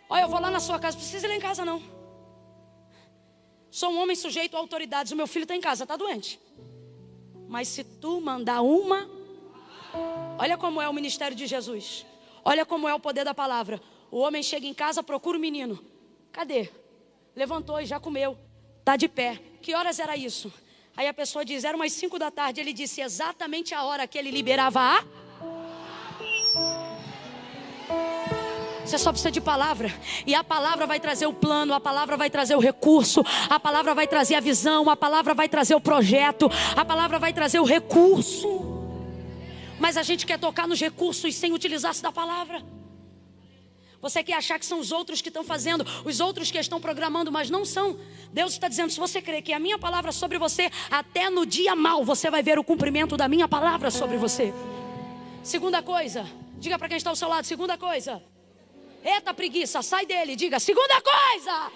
Olha, eu vou lá na sua casa, não precisa ir lá em casa não. Sou um homem sujeito a autoridades, o meu filho está em casa, está doente. Mas se tu mandar uma, olha como é o ministério de Jesus. Olha como é o poder da palavra. O homem chega em casa, procura o menino. Cadê? Levantou e já comeu. Está de pé. Que horas era isso? Aí a pessoa diz: eram umas 5 da tarde. Ele disse exatamente a hora que ele liberava a... Você só precisa de palavra. E a palavra vai trazer o plano, a palavra vai trazer o recurso, a palavra vai trazer a visão, a palavra vai trazer o projeto, a palavra vai trazer o recurso. Mas a gente quer tocar nos recursos sem utilizar-se da palavra. Você quer achar que são os outros que estão fazendo, os outros que estão programando, mas não são. Deus está dizendo: se você crê que a minha palavra sobre você, até no dia mau você vai ver o cumprimento da minha palavra sobre você. Segunda coisa, diga para quem está ao seu lado: segunda coisa. Eita preguiça, sai dele, diga: segunda coisa.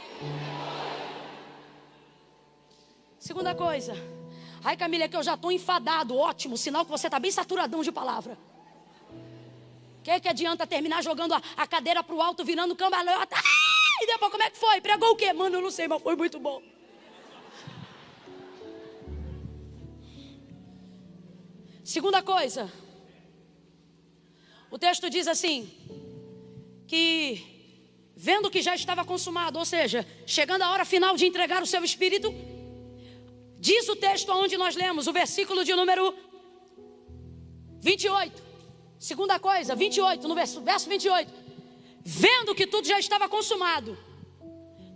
Segunda coisa. Ai, Camila, é que eu já estou enfadado. Ótimo, sinal que você está bem saturadão de palavra. Que adianta terminar jogando a cadeira para o alto, virando cambalhota? E depois, como é que foi? Pregou o quê? Mano, eu não sei, mas foi muito bom. Segunda coisa. O texto diz assim: que vendo que já estava consumado, ou seja, chegando a hora final de entregar o seu espírito, diz o texto onde nós lemos, o versículo de número 28. Segunda coisa, 28, no verso 28. Vendo que tudo já estava consumado,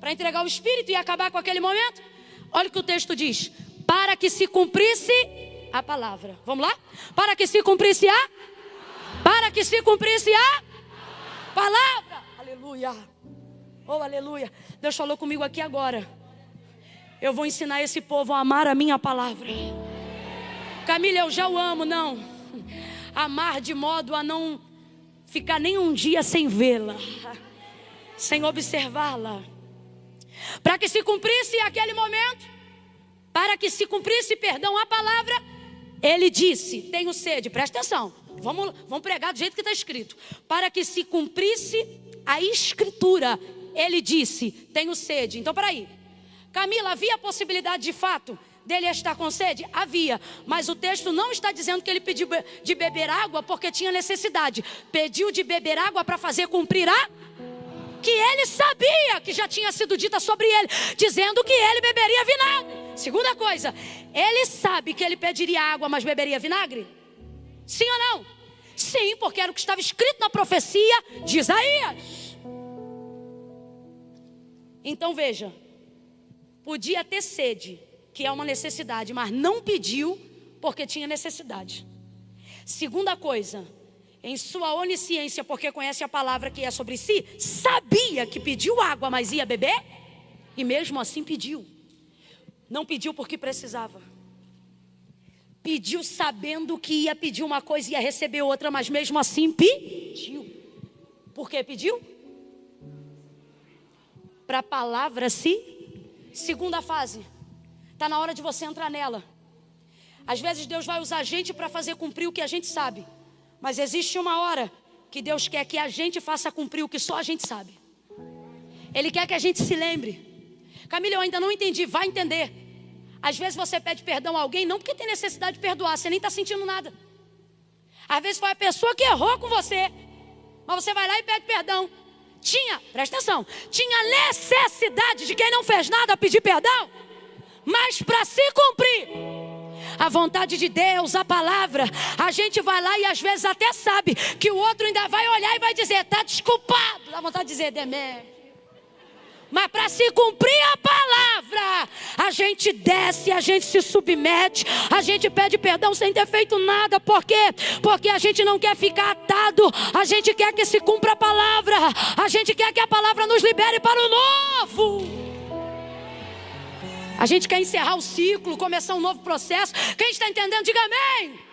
para entregar o espírito e acabar com aquele momento, olha o que o texto diz: para que se cumprisse a palavra. Vamos lá? Para que se cumprisse a... Para que se cumprisse a palavra. Aleluia. Oh, aleluia. Deus falou comigo aqui agora: eu vou ensinar esse povo a amar a minha palavra. Camila, eu já o amo. Não. Amar de modo a não ficar nem um dia sem vê-la, sem observá-la. Para que se cumprisse aquele momento, para que se cumprisse, perdão, a palavra, ele disse: tenho sede. Presta atenção, vamos pregar do jeito que está escrito. Para que se cumprisse a escritura, ele disse: tenho sede. Então, peraí, Camila, havia a possibilidade de fato dele estar com sede? Havia, mas o texto não está dizendo que ele pediu de beber água porque tinha necessidade. Pediu de beber água para fazer cumprir a... que ele sabia que já tinha sido dita sobre ele, dizendo que ele beberia vinagre. Segunda coisa, ele sabe que ele pediria água, mas beberia vinagre? Sim ou não? Sim, porque era o que estava escrito na profecia de Isaías. Então veja, podia ter sede, que é uma necessidade, mas não pediu porque tinha necessidade. Segunda coisa, em sua onisciência, porque conhece a palavra que é sobre si, sabia que pediu água, mas ia beber, e mesmo assim pediu. Não pediu porque precisava. Pediu sabendo que ia pedir uma coisa e ia receber outra, mas mesmo assim pediu. Por que pediu? Para a palavra se... Segunda fase. Está na hora de você entrar nela. Às vezes Deus vai usar a gente para fazer cumprir o que a gente sabe. Mas existe uma hora que Deus quer que a gente faça cumprir o que só a gente sabe. Ele quer que a gente se lembre. Camila, eu ainda não entendi. Vai entender. Às vezes você pede perdão a alguém, não porque tem necessidade de perdoar, você nem está sentindo nada. Às vezes foi a pessoa que errou com você, mas você vai lá e pede perdão. Presta atenção, tinha necessidade de quem não fez nada pedir perdão, mas para se cumprir a vontade de Deus, a palavra, a gente vai lá e às vezes até sabe que o outro ainda vai olhar e vai dizer: está desculpado. Dá vontade de dizer: demente. Mas para se cumprir a palavra, a gente desce, a gente se submete, a gente pede perdão sem ter feito nada. Por quê? Porque a gente não quer ficar atado, a gente quer que se cumpra a palavra, a gente quer que a palavra nos libere para o novo. A gente quer encerrar o ciclo, começar um novo processo. Quem está entendendo, diga amém. Amém.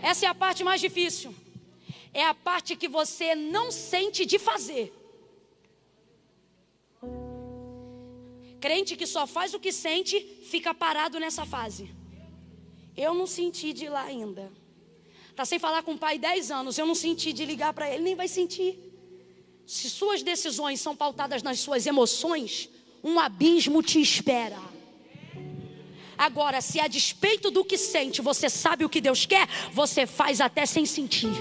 Essa é a parte mais difícil. É a parte que você não sente de fazer. Crente que só faz o que sente, fica parado nessa fase. Eu não senti de ir lá ainda. Está sem falar com o pai 10 anos, eu não senti de ligar para ele, nem vai sentir. Se suas decisões são pautadas nas suas emoções, um abismo te espera. Agora, se a despeito do que sente, você sabe o que Deus quer, você faz até sem sentir.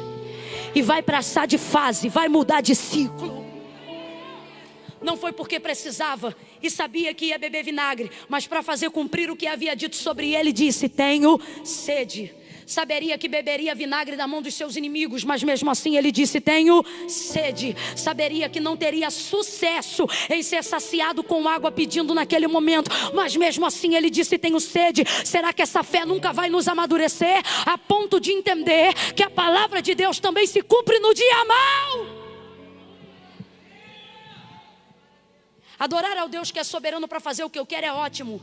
E vai passar de fase, vai mudar de ciclo. Não foi porque precisava e sabia que ia beber vinagre, mas para fazer cumprir o que havia dito sobre ele, disse: tenho sede. Saberia que beberia vinagre da mão dos seus inimigos, mas mesmo assim ele disse: tenho sede. Saberia que não teria sucesso em ser saciado com água pedindo naquele momento, mas mesmo assim ele disse: tenho sede. Será que essa fé nunca vai nos amadurecer a ponto de entender que a palavra de Deus também se cumpre no dia mau? Adorar ao Deus que é soberano para fazer o que eu quero é ótimo.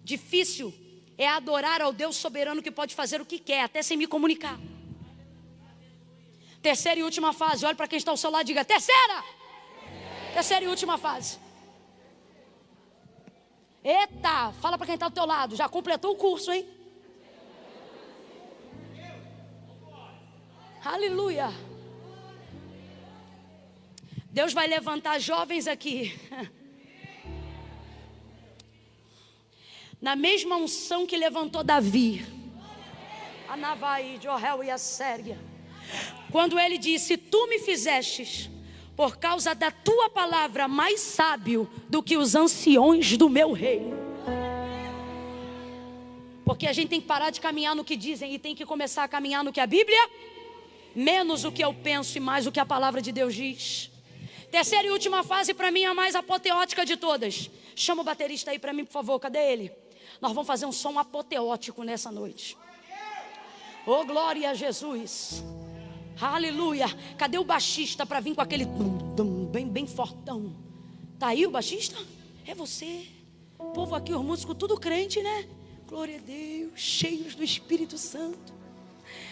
Difícil é adorar ao Deus soberano que pode fazer o que quer, até sem me comunicar. Terceira e última fase. Olha para quem está ao seu lado e diga: terceira! Terceira e última fase. Eita, fala para quem está do teu lado. Já completou o curso, hein? Aleluia. Deus vai levantar jovens aqui na mesma unção que levantou Davi, a Navai, Jorel e a Sérgia, quando ele disse: tu me fizestes por causa da tua palavra mais sábio do que os anciões do meu reino. Porque a gente tem que parar de caminhar no que dizem e tem que começar a caminhar no que a Bíblia, menos o que eu penso e mais o que a palavra de Deus diz. Terceira e última fase, para mim, a mais apoteótica de todas. Chama o baterista aí para mim, por favor. Cadê ele? Nós vamos fazer um som apoteótico nessa noite. Oh, glória a Jesus. Aleluia. Cadê o baixista para vir com aquele bem fortão? Tá aí o baixista? É você. O povo aqui, os músicos, tudo crente, né? Glória a Deus, cheios do Espírito Santo.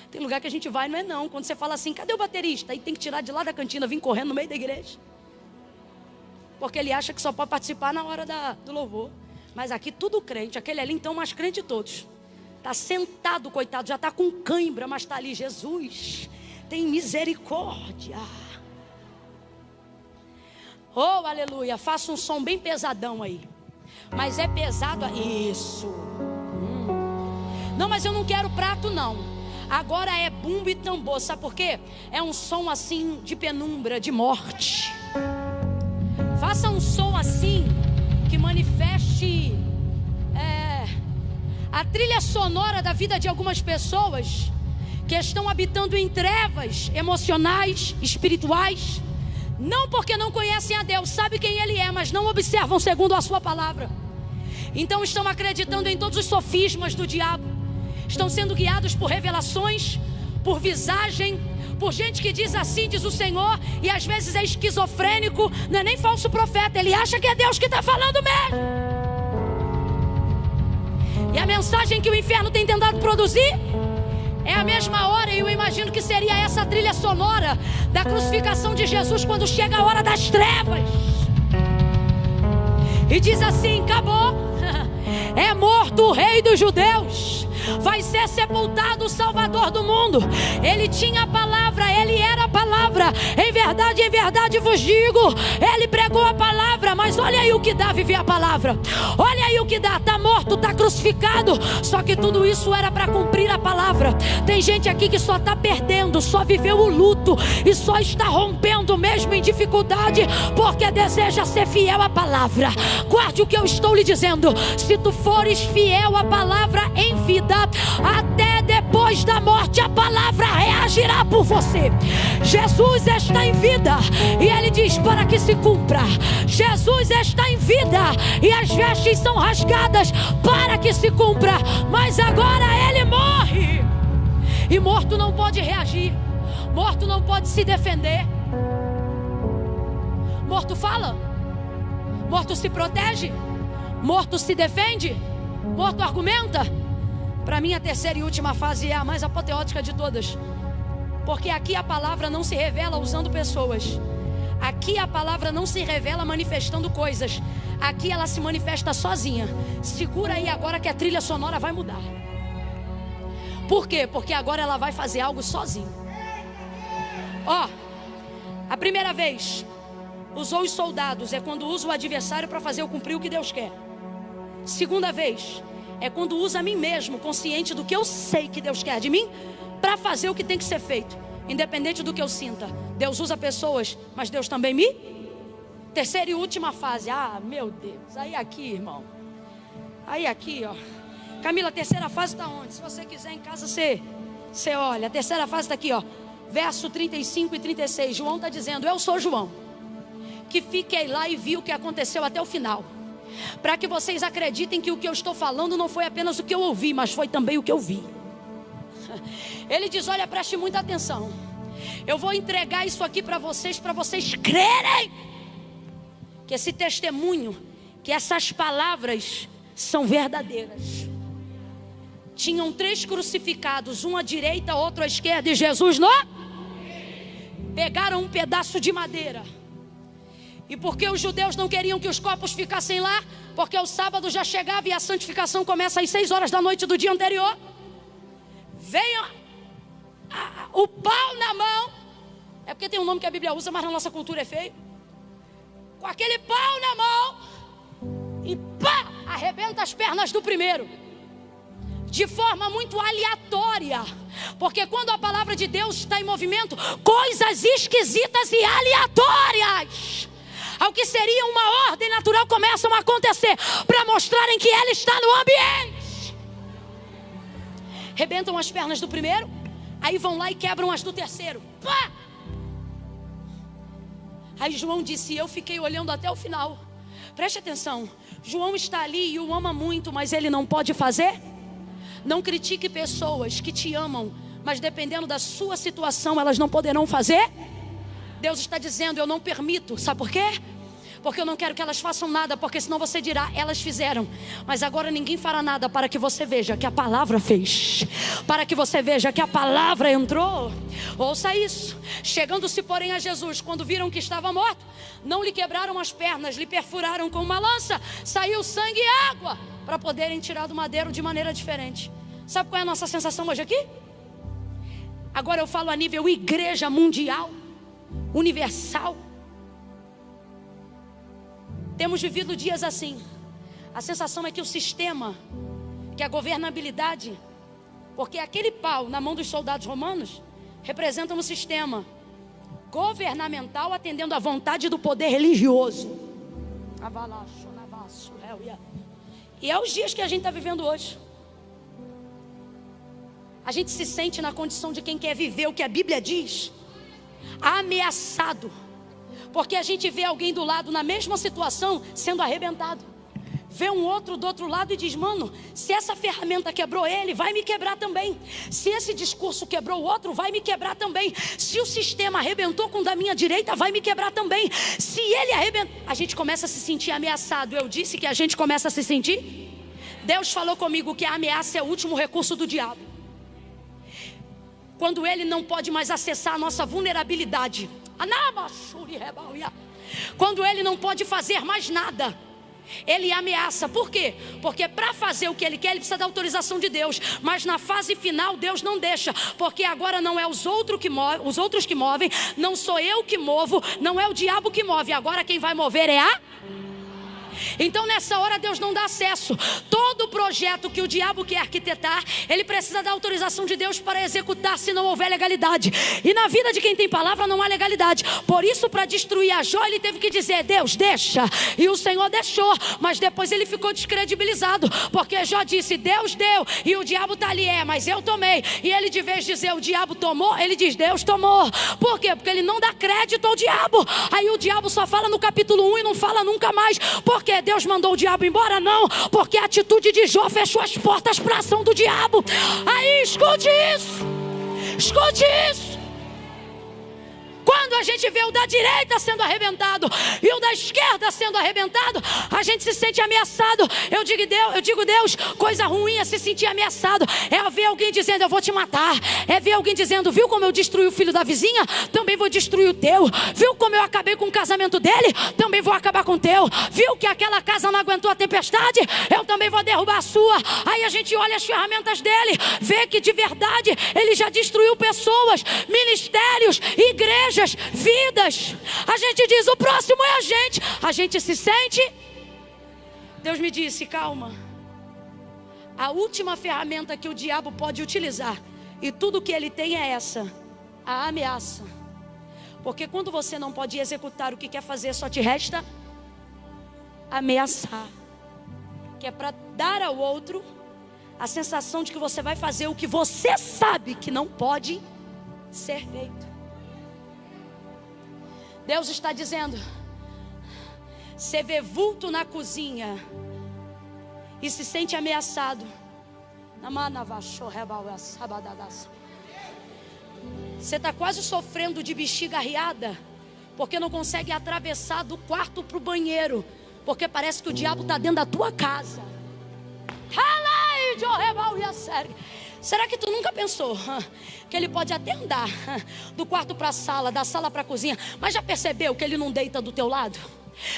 Tem lugar que a gente vai, não é não. Quando você fala assim: cadê o baterista? Aí tem que tirar de lá da cantina, vir correndo no meio da igreja. Porque ele acha que só pode participar na hora do louvor. Mas aqui tudo crente. Aquele ali então mais crente de todos. Está sentado, coitado, já está com cãibra, mas está ali: Jesus, tem misericórdia. Oh, aleluia. Faça um som bem pesadão aí. Mas é pesado. Isso. Não, mas eu não quero prato não. Agora é bumbo e tambor. Sabe por quê? É um som assim de penumbra, de morte. Faça um som assim que manifeste a trilha sonora da vida de algumas pessoas que estão habitando em trevas emocionais, espirituais, não porque não conhecem a Deus, sabe quem Ele é, mas não observam segundo a sua palavra. Então estão acreditando em todos os sofismas do diabo, estão sendo guiados por revelações, por visagem, por gente que diz assim, diz o Senhor, e às vezes é esquizofrênico, não é nem falso profeta, ele acha que é Deus que está falando mesmo. E a mensagem que o inferno tem tentado produzir é a mesma hora, e eu imagino que seria essa trilha sonora da crucificação de Jesus quando chega a hora das trevas. E diz assim: acabou, é morto o rei dos judeus, vai ser sepultado o Salvador do mundo. Ele tinha a palavra, ele era a palavra. Em verdade vos digo, ele pregou a palavra. Mas olha aí o que dá viver a palavra. Olha aí o que dá, está morto, está crucificado. Só que tudo isso era para cumprir a palavra. Tem gente aqui que só está perdendo, só viveu o luto e só está rompendo mesmo em dificuldade, porque deseja ser fiel à palavra. Guarde o que eu estou lhe dizendo: se tu fores fiel à palavra em vida, até depois da morte a palavra reagirá por você. Jesus está em vida e ele diz para que se cumpra. Jesus está em vida e as vestes são rasgadas para que se cumpra. Mas agora ele morre, e morto não pode reagir, morto não pode se defender. Morto fala, morto se protege, morto se defende, morto argumenta. Para mim, a terceira e última fase é a mais apoteótica de todas. Porque aqui a palavra não se revela usando pessoas. Aqui a palavra não se revela manifestando coisas. Aqui ela se manifesta sozinha. Segura aí agora que a trilha sonora vai mudar. Por quê? Porque agora ela vai fazer algo sozinha. Ó, a primeira vez usou os soldados é quando usa o adversário para fazer eu cumprir o que Deus quer. Segunda vez é quando usa a mim mesmo, consciente do que eu sei que Deus quer de mim, para fazer o que tem que ser feito, independente do que eu sinta. Deus usa pessoas, mas Deus também me... Terceira e última fase. Ah, meu Deus. Aí aqui, irmão. Aí aqui, ó. Camila, a terceira fase está onde? Se você quiser em casa, você olha. A terceira fase está aqui, ó. Verso 35 e 36. João está dizendo: eu sou João, que fiquei lá e vi o que aconteceu até o final, para que vocês acreditem que o que eu estou falando não foi apenas o que eu ouvi, mas foi também o que eu vi. Ele diz: olha, preste muita atenção. Eu vou entregar isso aqui para vocês crerem que esse testemunho, que essas palavras são verdadeiras. Tinham 3 crucificados, um à direita, outro à esquerda, e Jesus pegaram um pedaço de madeira. E porque os judeus não queriam que os corpos ficassem lá, porque o sábado já chegava e a santificação começa às 6 horas da noite do dia anterior, veio o pau na mão. É porque tem um nome que a Bíblia usa, mas na nossa cultura é feio. Com aquele pau na mão, e pá, arrebenta as pernas do primeiro, de forma muito aleatória. Porque quando a palavra de Deus está em movimento, coisas esquisitas e aleatórias, ao que seria uma ordem natural, começam a acontecer, para mostrarem que ela está no ambiente. Rebentam as pernas do primeiro, aí vão lá e quebram as do terceiro. Pá! Aí João disse: eu fiquei olhando até o final. Preste atenção, João está ali e o ama muito, mas ele não pode fazer. Não critique pessoas que te amam, mas dependendo da sua situação, elas não poderão fazer. Deus está dizendo: eu não permito. Sabe por quê? Porque eu não quero que elas façam nada, porque senão você dirá: elas fizeram. Mas agora ninguém fará nada, para que você veja que a palavra fez, para que você veja que a palavra entrou. Ouça isso. Chegando-se porém a Jesus, quando viram que estava morto, não lhe quebraram as pernas, lhe perfuraram com uma lança, saiu sangue e água, para poderem tirar do madeiro de maneira diferente. Sabe qual é a nossa sensação hoje aqui? Agora eu falo a nível igreja mundial, universal. Temos vivido dias assim. A sensação é que o sistema, que a governabilidade, porque aquele pau na mão dos soldados romanos representa um sistema governamental atendendo à vontade do poder religioso. E é os dias que a gente está vivendo hoje. A gente se sente na condição de quem quer viver o que a Bíblia diz, ameaçado, porque a gente vê alguém do lado na mesma situação sendo arrebentado. Vê um outro do outro lado e diz: mano, se essa ferramenta quebrou ele, vai me quebrar também. Se esse discurso quebrou o outro, vai me quebrar também. Se o sistema arrebentou com o da minha direita, vai me quebrar também. Se ele arrebentou, a gente começa a se sentir ameaçado. Eu disse que a gente começa a se sentir. Deus falou comigo que a ameaça é o último recurso do diabo. Quando ele não pode mais acessar a nossa vulnerabilidade, quando ele não pode fazer mais nada, ele ameaça. Por quê? Porque para fazer o que ele quer, ele precisa da autorização de Deus. Mas na fase final, Deus não deixa. Porque agora não é os outros que movem, não sou eu que movo, não é o diabo que move. Agora quem vai mover é a... Então nessa hora Deus não dá acesso. Todo projeto que o diabo quer arquitetar, ele precisa da autorização de Deus para executar, se não houver legalidade. E na vida de quem tem palavra não há legalidade. Por isso, para destruir a Jó, ele teve que dizer: Deus, deixa. E o Senhor deixou. Mas depois ele ficou descredibilizado, porque Jó disse: Deus deu. E o diabo está ali: mas eu tomei. E ele, de vez de dizer o diabo tomou, ele diz: Deus tomou. Por quê? Porque ele não dá crédito ao diabo. Aí o diabo só fala no capítulo 1 e não fala nunca mais. Por quê? Deus mandou o diabo embora? Não, porque a atitude de Jó fechou as portas para a ação do diabo. Aí escute isso. Escute isso. Quando a gente vê o da direita sendo arrebentado e o da esquerda sendo arrebentado, a gente se sente ameaçado. Eu digo, Deus, coisa ruim é se sentir ameaçado. É ver alguém dizendo, eu vou te matar. É ver alguém dizendo, viu como eu destruí o filho da vizinha? Também vou destruir o teu. Viu como eu acabei com o casamento dele? Também vou acabar com o teu. Viu que aquela casa não aguentou a tempestade? Eu também vou derrubar a sua. Aí a gente olha as ferramentas dele, vê que de verdade ele já destruiu pessoas, ministérios, igrejas, vidas. A gente diz, o próximo é a gente. A gente se sente. Deus me disse, calma. A última ferramenta que o diabo pode utilizar, e tudo que ele tem é essa, a ameaça. Porque quando você não pode executar o que quer fazer, só te resta ameaçar. Que é para dar ao outro a sensação de que você vai fazer o que você sabe que não pode ser feito. Deus está dizendo, você vê vulto na cozinha e se sente ameaçado. Você está quase sofrendo de bexiga arriada, porque não consegue atravessar do quarto para o banheiro, porque parece que o diabo está dentro da tua casa. Será que tu nunca pensou que ele pode até andar do quarto para a sala, da sala para a cozinha, mas já percebeu que ele não deita do teu lado?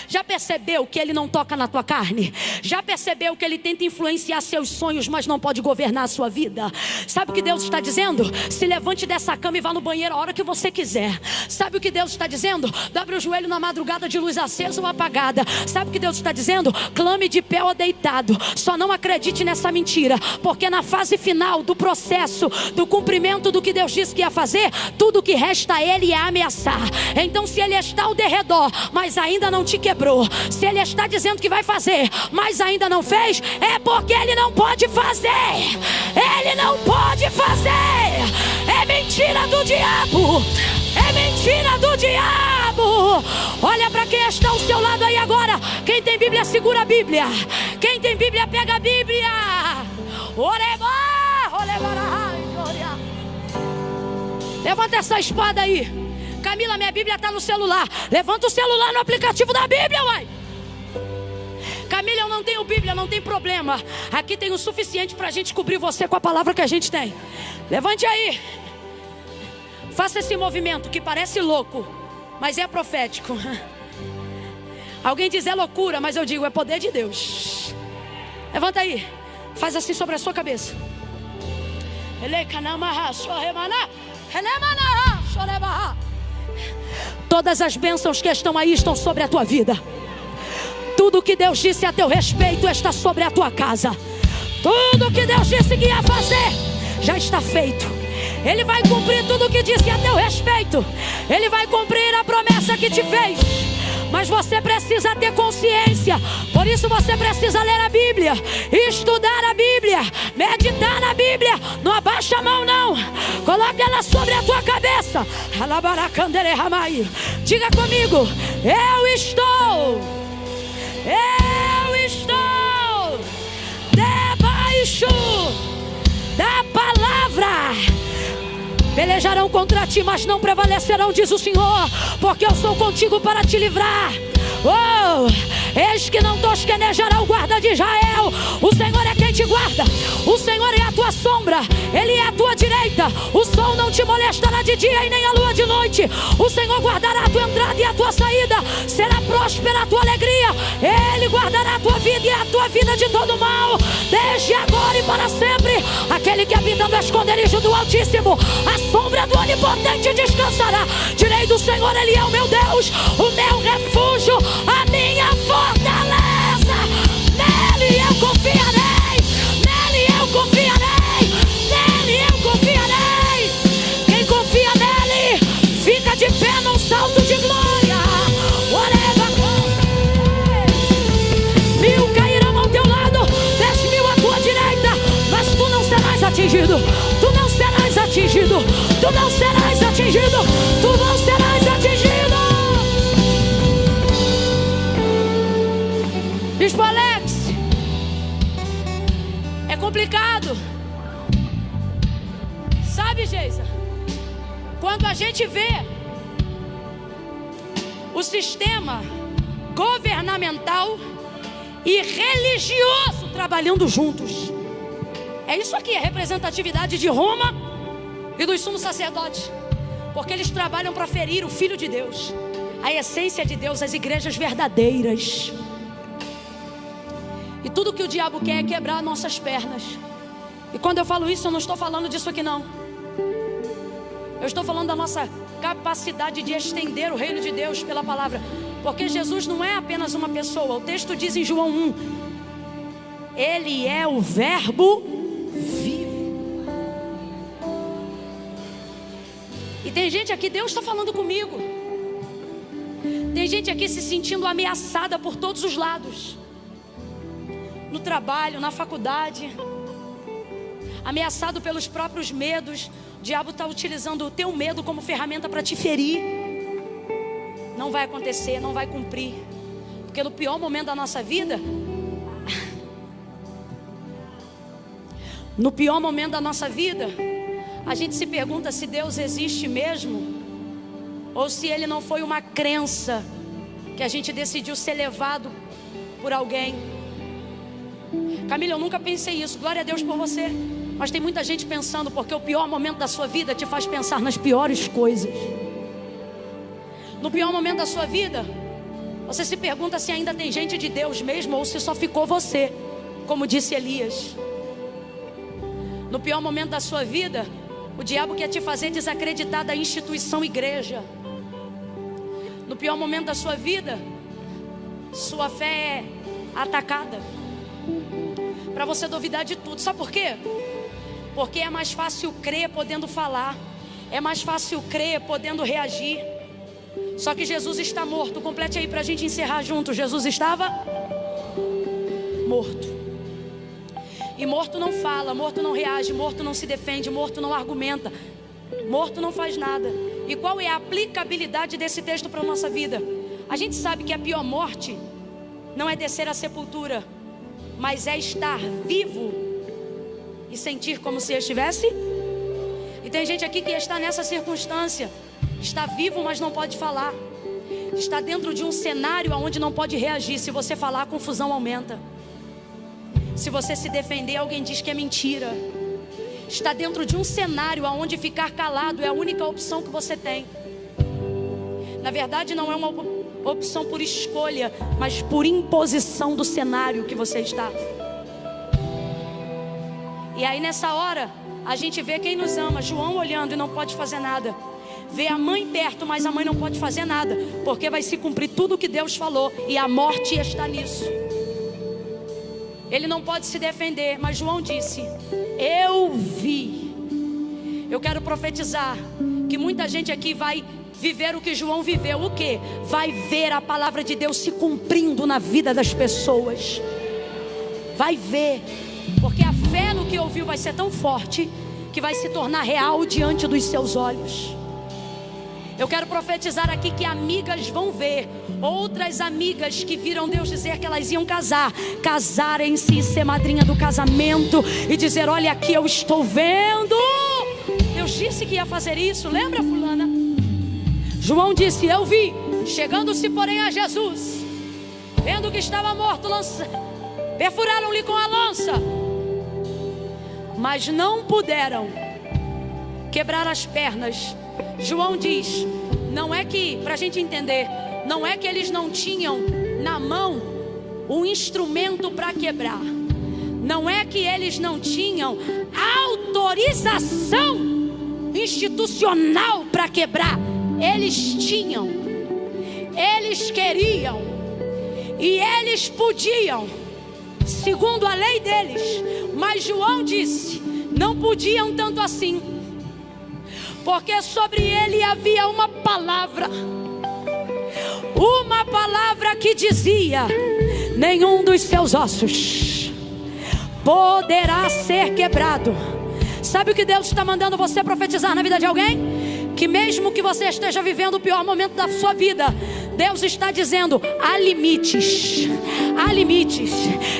Já percebeu que ele não toca na tua carne? Já percebeu que ele tenta influenciar seus sonhos, mas não pode governar a sua vida? Sabe o que Deus está dizendo? Se levante dessa cama e vá no banheiro a hora que você quiser. Sabe o que Deus está dizendo? Dobre o joelho na madrugada de luz acesa ou apagada. Sabe o que Deus está dizendo? Clame de pé ou deitado. Só não acredite nessa mentira, porque na fase final do processo, do cumprimento do que Deus disse que ia fazer, tudo que resta a ele é ameaçar. Então, se ele está ao derredor, mas ainda não te quebrou, se ele está dizendo que vai fazer, mas ainda não fez, é porque ele não pode fazer. Ele não pode fazer. É mentira do diabo. É mentira do diabo. Olha para quem está ao seu lado aí agora. Quem tem Bíblia, segura a Bíblia. Quem tem Bíblia, pega a Bíblia. Levanta essa espada aí. Camila, minha Bíblia está no celular. Levanta o celular no aplicativo da Bíblia, uai. Camila, eu não tenho Bíblia, não tem problema. Aqui tem o suficiente para a gente cobrir você com a palavra que a gente tem. Levante aí. Faça esse movimento que parece louco, mas é profético. Alguém diz é loucura, mas eu digo é poder de Deus. Levanta aí. Faz assim sobre a sua cabeça. Todas as bênçãos que estão aí estão sobre a tua vida. Tudo que Deus disse a teu respeito está sobre a tua casa. Tudo que Deus disse que ia fazer já está feito. Ele vai cumprir tudo o que disse a teu respeito. Ele vai cumprir a promessa que te fez. Mas você precisa ter consciência. Por isso você precisa ler a Bíblia, estudar a Bíblia, meditar na Bíblia. Não abaixa a mão não. Coloca ela sobre a tua cabeça. Diga comigo: eu estou debaixo da palavra. Pelejarão contra ti, mas não prevalecerão, diz o Senhor, porque eu sou contigo para te livrar. Eis que não tosquenejará o guarda de Israel. O Senhor é quem te guarda. O Senhor é a tua sombra. Ele é a tua direita. O sol não te molestará de dia e nem a lua de noite. O Senhor guardará a tua entrada e a tua saída. Será próspera a tua alegria. Ele guardará a tua vida e a tua vida de todo mal, desde agora e para sempre. Aquele que habita no esconderijo do Altíssimo, a sombra do Onipotente descansará. Direi do Senhor, Ele é o meu Deus, o meu refúgio, a minha fortaleza. Nele eu confiarei. Nele eu confiarei. Nele eu confiarei. Quem confia nele fica de pé num salto de glória. Mil cairão ao teu lado, 10.000 à tua direita, mas tu não serás atingido. Tu não serás atingido. Tu não serás atingido. Tu não serás atingido. Bispo Alex, é complicado. Sabe, Geisa, quando a gente vê o sistema governamental e religioso trabalhando juntos. É isso aqui, a representatividade de Roma e dos sumos sacerdotes, porque eles trabalham para ferir o Filho de Deus, a essência de Deus, as igrejas verdadeiras. E tudo que o diabo quer é quebrar nossas pernas. E quando eu falo isso, eu não estou falando disso aqui não. Eu estou falando da nossa capacidade de estender o reino de Deus pela palavra. Porque Jesus não é apenas uma pessoa. O texto diz em João 1: Ele é o verbo vivo. E tem gente aqui, Deus está falando comigo. Tem gente aqui se sentindo ameaçada por todos os lados. No trabalho, na faculdade, ameaçado pelos próprios medos. O diabo está utilizando o teu medo como ferramenta para te ferir. Não vai acontecer, não vai cumprir. Porque no pior momento da nossa vida, a gente se pergunta se Deus existe mesmo, ou se Ele não foi uma crença que a gente decidiu ser levado por alguém. Camila, eu nunca pensei isso, glória a Deus por você. Mas tem muita gente pensando, porque o pior momento da sua vida te faz pensar nas piores coisas. No pior momento da sua vida, você se pergunta se ainda tem gente de Deus mesmo, ou se só ficou você, como disse Elias. No pior momento da sua vida, o diabo quer te fazer desacreditar da instituição igreja. No pior momento da sua vida, sua fé é atacada, para você duvidar de tudo. Sabe por quê? Porque é mais fácil crer podendo falar, é mais fácil crer podendo reagir. Só que Jesus está morto. Complete aí para a gente encerrar junto. Jesus estava morto. E morto não fala, morto não reage, morto não se defende, morto não argumenta, morto não faz nada. E qual é a aplicabilidade desse texto para a nossa vida? A gente sabe que a pior morte não é descer à sepultura, mas é estar vivo e sentir como se estivesse. E tem gente aqui que está nessa circunstância. Está vivo, mas não pode falar. Está dentro de um cenário onde não pode reagir. Se você falar, a confusão aumenta. Se você se defender, alguém diz que é mentira. Está dentro de um cenário onde ficar calado é a única opção que você tem. Na verdade, não é uma opção por escolha, mas por imposição do cenário que você está. E aí nessa hora, a gente vê quem nos ama. João olhando e não pode fazer nada. Vê a mãe perto, mas a mãe não pode fazer nada, porque vai se cumprir tudo o que Deus falou, e a morte está nisso. Ele não pode se defender, mas João disse: eu vi. Eu quero profetizar que muita gente aqui vai viver o que João viveu. O quê? Vai ver a palavra de Deus se cumprindo na vida das pessoas. Vai ver, porque a fé no que ouviu vai ser tão forte que vai se tornar real diante dos seus olhos. Eu quero profetizar aqui que amigas vão ver outras amigas que viram Deus dizer que elas iam casarem-se e ser madrinha do casamento e dizer: olha aqui, eu estou vendo, Deus disse que ia fazer isso. Lembra, fulana? João disse: eu vi. Chegando-se porém a Jesus, vendo que estava morto, perfuraram-lhe com a lança, mas não puderam quebrar as pernas. João diz, não é que, para a gente entender, não é que eles não tinham na mão um instrumento para quebrar, não é que eles não tinham autorização institucional para quebrar. Eles tinham, eles queriam e eles podiam, segundo a lei deles. Mas João disse, não podiam tanto assim, porque sobre ele havia uma palavra que dizia: nenhum dos seus ossos poderá ser quebrado. Sabe o que Deus está mandando você profetizar na vida de alguém? Que mesmo que você esteja vivendo o pior momento da sua vida, Deus está dizendo: há limites, há limites.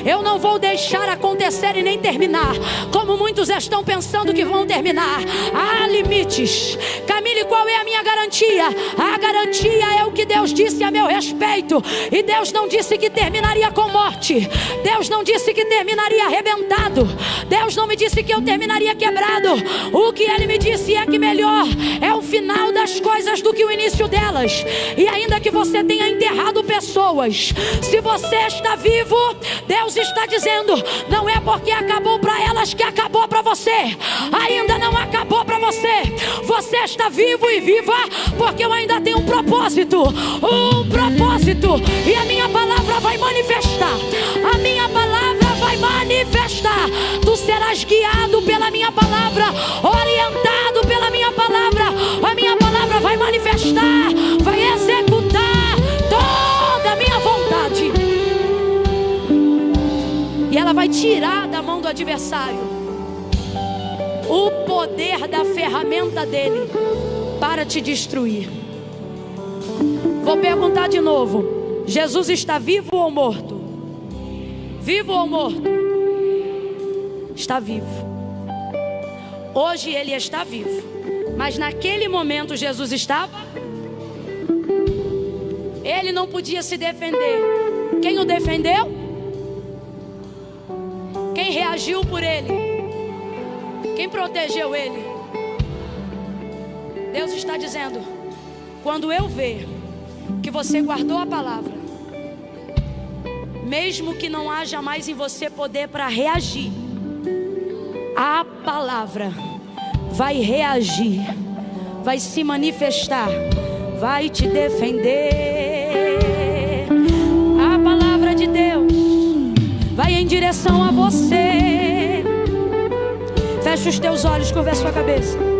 Eu não vou deixar acontecer e nem terminar como muitos estão pensando que vão terminar. Há limites. Caminhe Camille, qual é a minha garantia? A garantia é o que Deus disse a meu respeito. E Deus não disse que terminaria com morte. Deus não disse que terminaria arrebentado. Deus não me disse que eu terminaria quebrado. O que Ele me disse é que melhor é o final das coisas do que o início delas. E ainda que você tenha enterrado pessoas, se você está vivo, Deus está dizendo, não é porque acabou para elas que acabou para você. Ainda não acabou para você. Você está vivo e viva porque eu ainda tenho um propósito. Um propósito. E a minha palavra vai manifestar. A minha palavra vai manifestar. Tu serás guiado pela minha palavra, orientado pela minha palavra. A minha palavra vai manifestar, vai executar toda a minha vontade. E ela vai tirar da mão do adversário o poder da ferramenta dele para te destruir. Vou perguntar de novo: Jesus está vivo ou morto? Vivo ou morto? Está vivo. Hoje ele está vivo, mas naquele momento Jesus estava. Ele não podia se defender. Quem o defendeu? Quem reagiu por ele? Quem protegeu ele? Deus está dizendo: quando eu ver que você guardou a palavra, mesmo que não haja mais em você poder para reagir, a palavra vai reagir, vai se manifestar, vai te defender. A palavra de Deus vai em direção a você. Fecha os teus olhos, curva a sua cabeça.